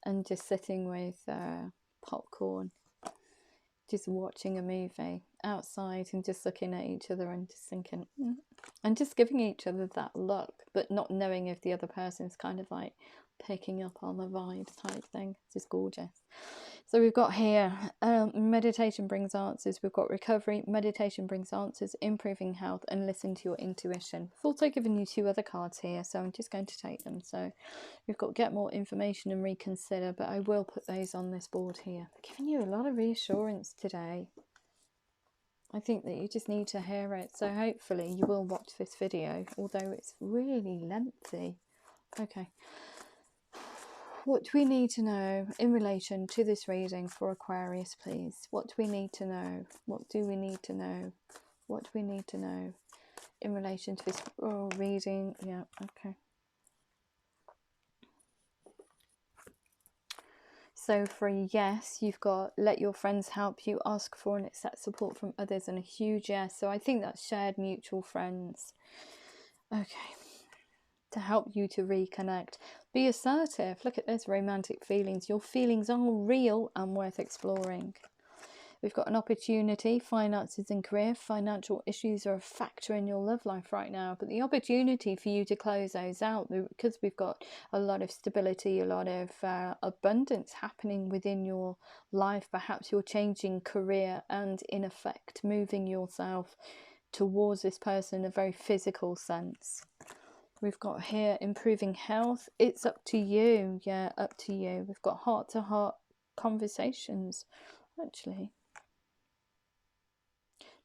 Speaker 1: and just sitting with popcorn, just watching a movie outside and just looking at each other and just thinking, and just giving each other that look, but not knowing if the other person's kind of like picking up on the vibes type thing. It's just gorgeous. So we've got here, meditation brings answers. We've got recovery, meditation brings answers, improving health, and listen to your intuition. I've also given you 2 other cards here, so I'm just going to take them. So we've got get more information and reconsider, but I will put those on this board here. I'm giving you a lot of reassurance today. I think that you just need to hear it. So hopefully you will watch this video, although it's really lengthy. Okay. What do we need to know in relation to this reading for Aquarius, please? What do we need to know? What do we need to know? What do we need to know in relation to this reading? Yeah, okay. So for a yes, you've got let your friends help you, ask for and accept support from others, and a huge yes. So I think that's shared mutual friends. Okay. To help you to reconnect. Be assertive. Look at this, romantic feelings. Your feelings are real and worth exploring. We've got an opportunity, finances and career. Financial issues are a factor in your love life right now, but the opportunity for you to close those out, because we've got a lot of stability, a lot of abundance happening within your life. Perhaps you're changing career and in effect moving yourself towards this person in a very physical sense. We've got here improving health. It's up to you. Yeah, up to you. We've got heart-to-heart conversations. Actually,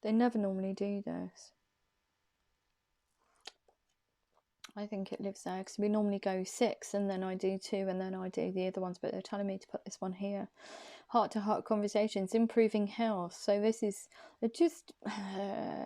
Speaker 1: they never normally do this. I think it lives there because we normally go 6 and then I do 2 and then I do the other ones, but they're telling me to put this one here. Heart-to-heart conversations, improving health. So this is just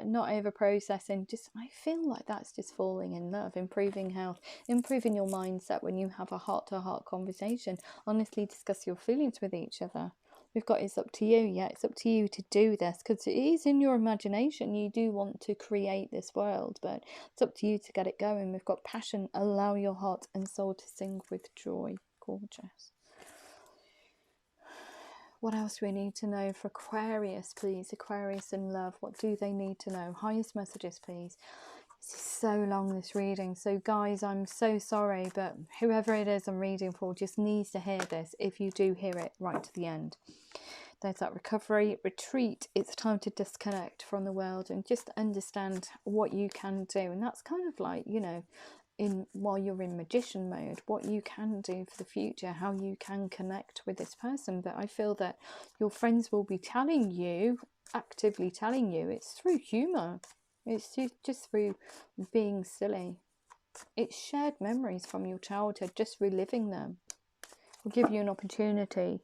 Speaker 1: not over processing, just I feel like that's just falling in love. Improving health, improving your mindset when you have a heart-to-heart conversation. Honestly discuss your feelings with each other. We've got it's up to you. Yeah, it's up to you to do this because it is in your imagination. You do want to create this world, but it's up to you to get it going. We've got passion. Allow your heart and soul to sing with joy. Gorgeous. What else do we need to know for Aquarius, please? Aquarius in love. What do they need to know? Highest messages, please. This is so long, this reading. So, guys, I'm so sorry, but whoever it is I'm reading for just needs to hear this if you do hear it right to the end. There's that recovery, retreat. It's time to disconnect from the world and just understand what you can do. And that's kind of like, you know, while you're in magician mode, what you can do for the future, how you can connect with this person. But I feel that your friends will be telling you, actively telling you, it's through humor, it's just through being silly. It's shared memories from your childhood, just reliving them will give you an opportunity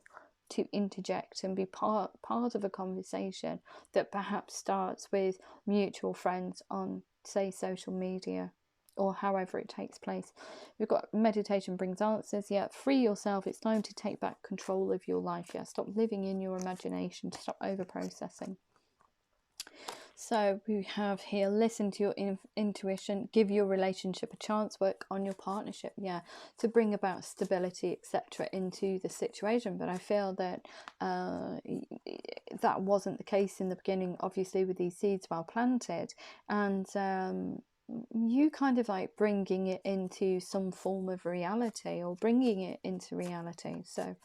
Speaker 1: to interject and be part of a conversation that perhaps starts with mutual friends on, say, social media, or however it takes place. We've got meditation brings answers. Yeah, free yourself. It's time to take back control of your life. Yeah, stop living in your imagination. Stop over processing. So we have here, listen to your intuition, give your relationship a chance, work on your partnership, yeah, to bring about stability, etc. into the situation. But I feel that that wasn't the case in the beginning, obviously, with these seeds well planted, and you kind of like bringing it into some form of reality, or bringing it into reality. So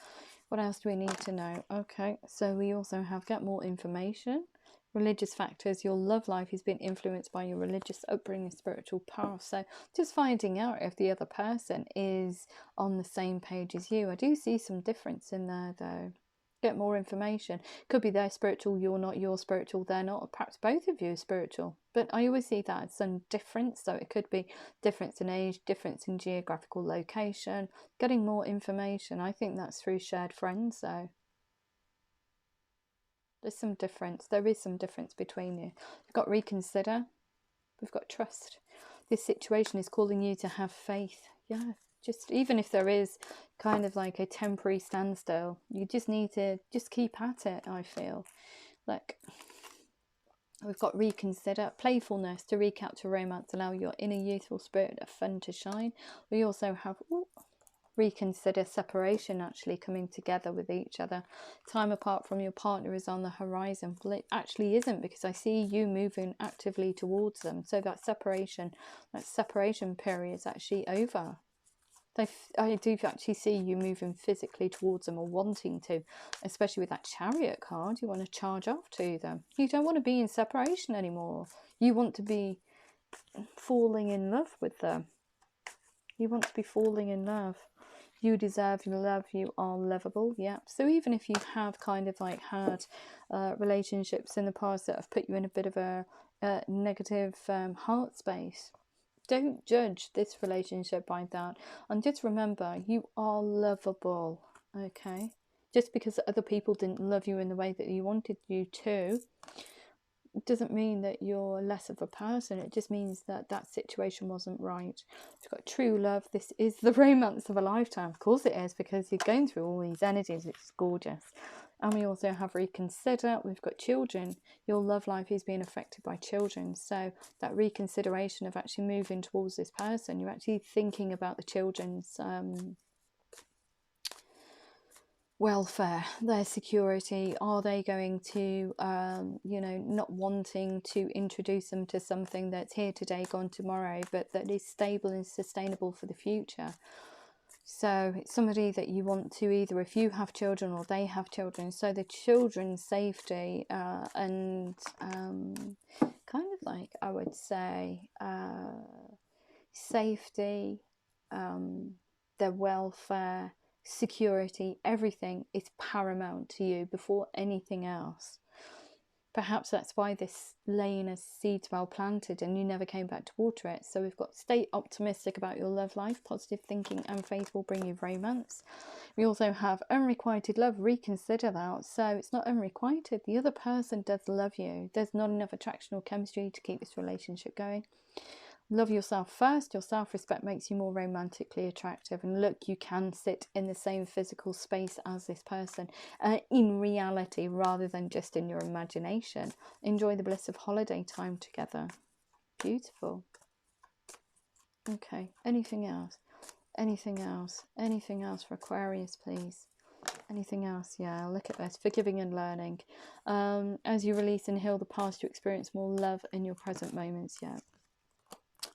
Speaker 1: what else do we need to know? Okay, so we also have get more information. Religious factors, your love life has been influenced by your religious upbringing, spiritual path. So just finding out if the other person is on the same page as you. I do see some difference in there though. Get more information. Could be they're spiritual, you're not, you're spiritual, they're not, or perhaps both of you are spiritual. But I always see that as some difference. So it could be difference in age, difference in geographical location, getting more information. I think that's through shared friends though. There's some difference. There is some difference between you. We've got reconsider. We've got trust. This situation is calling you to have faith. Yeah, just even if there is kind of like a temporary standstill, you just need to just keep at it, I feel. Like, we've got reconsider, playfulness, to recapture romance, allow your inner youthful spirit of fun to shine. We also have reconsider, separation, actually coming together with each other. Time apart from your partner is on the horizon. Well, it actually isn't, because I see you moving actively towards them. So that separation period is actually over. I do actually see you moving physically towards them, or wanting to, especially with that Chariot card. You want to charge off to them. You don't want to be in separation anymore. You want to be falling in love with them. You want to be falling in love. You deserve love. You are lovable. Yeah. So even if you have kind of like had relationships in the past that have put you in a bit of a negative heart space, don't judge this relationship by that. And just remember, you are lovable. Okay. Just because other people didn't love you in the way that you wanted you to, it doesn't mean that you're less of a person. It just means that that situation wasn't right. You've got true love. This is the romance of a lifetime. Of course it is, because you're going through all these energies. It's gorgeous. And we also have reconsider. We've got children. Your love life is being affected by children. So that reconsideration of actually moving towards this person, you're actually thinking about the children's welfare, their security. Are they going to, you know, not wanting to introduce them to something that's here today, gone tomorrow, but that is stable and sustainable for the future? So it's somebody that you want to, either if you have children or they have children, so the children's safety and kind of like, I would say, safety, their welfare, security, everything is paramount to you before anything else. Perhaps that's why this laying as seeds well planted and you never came back to water it. So we've got stay optimistic about your love life. Positive thinking and faith will bring you romance. We also have unrequited love. Reconsider that. So it's not unrequited. The other person does love you. There's not enough attraction or chemistry to keep this relationship going. Love yourself first. Your self-respect makes you more romantically attractive. And look, you can sit in the same physical space as this person in reality rather than just in your imagination. Enjoy the bliss of holiday time together. Beautiful. Okay, anything else? Anything else? Anything else for Aquarius, please? Anything else? Yeah, look at this. Forgiving and learning. As you release and heal the past, you experience more love in your present moments. Yeah.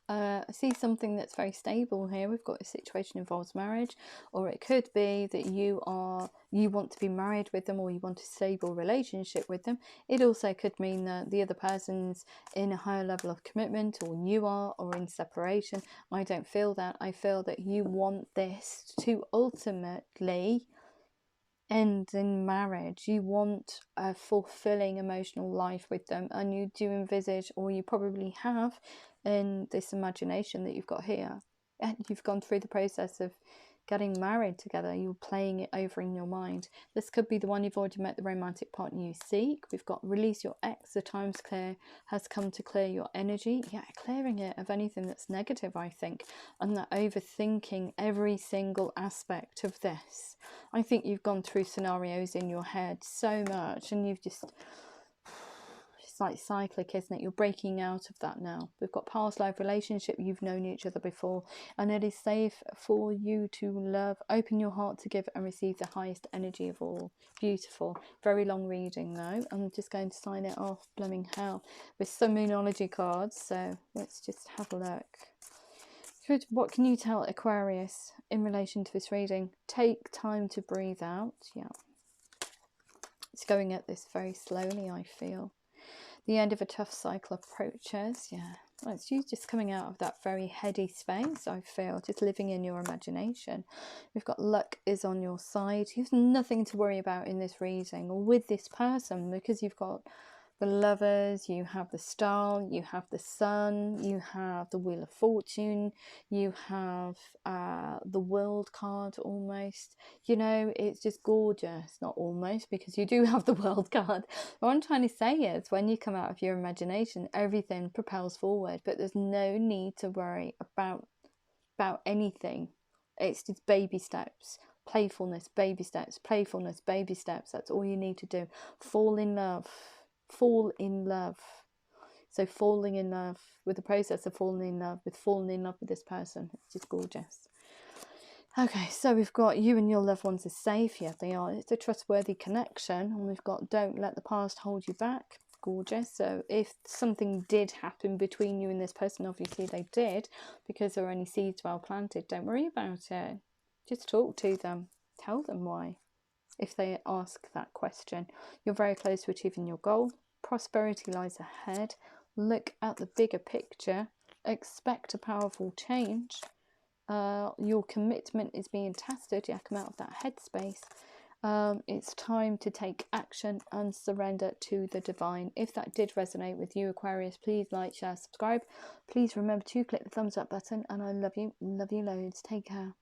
Speaker 1: I see something that's very stable here. We've got a situation involves marriage, or it could be that you want to be married with them, or you want a stable relationship with them. It also could mean that the other person's in a higher level of commitment, or you are, or in separation. I don't feel that. I feel that you want this to ultimately end in marriage. You want a fulfilling emotional life with them, and you do envisage, or you probably have in this imagination that you've got here, and you've gone through the process of getting married together. You're playing it over in your mind. This could be the one you've already met, the romantic partner you seek. We've got release your ex. The time's clear has come to clear your energy. Yeah, clearing it of anything that's negative, I think, and that overthinking every single aspect of this. I think you've gone through scenarios in your head so much, and you've just, it's like cyclic, isn't it? You're breaking out of that now. We've got past life relationship. You've known each other before, and it is safe for you to love. Open your heart to give and receive the highest energy of all. Beautiful. Very long reading though. I'm just going to sign it off. Blooming hell. With some Moonology cards, so let's just have a look. Good. What can you tell Aquarius in relation to this reading? Take time to breathe out. Yeah. It's going at this very slowly, I feel. The end of a tough cycle approaches. Yeah. Well, it's you just coming out of that very heady space, I feel. Just living in your imagination. We've got luck is on your side. You have nothing to worry about in this reading or with this person, because you've got the Lovers, you have the Star, you have the Sun, you have the Wheel of Fortune, you have the World card almost. You know, it's just gorgeous. Not almost, because you do have the World card. What I'm trying to say is, when you come out of your imagination, everything propels forward, but there's no need to worry about anything. It's just baby steps. Playfulness, baby steps. Playfulness, baby steps. That's all you need to do. Fall in love. Fall in love. So falling in love with the process of falling in love with this person. It's just gorgeous. Okay, so we've got you and your loved ones are safe. Yeah, they are. It's a trustworthy connection. And we've got don't let the past hold you back. Gorgeous. So if something did happen between you and this person, obviously they did, because there are any seeds well planted, don't worry about it. Just talk to them. Tell them why. If they ask that question, you're very close to achieving your goal. Prosperity lies ahead. Look at the bigger picture. Expect a powerful change. Your commitment is being tested. Yeah, come out of that headspace. It's time to take action and surrender to the divine. If that did resonate with you, Aquarius, please like, share, subscribe. Please remember to click the thumbs up button, and I love you loads. Take care.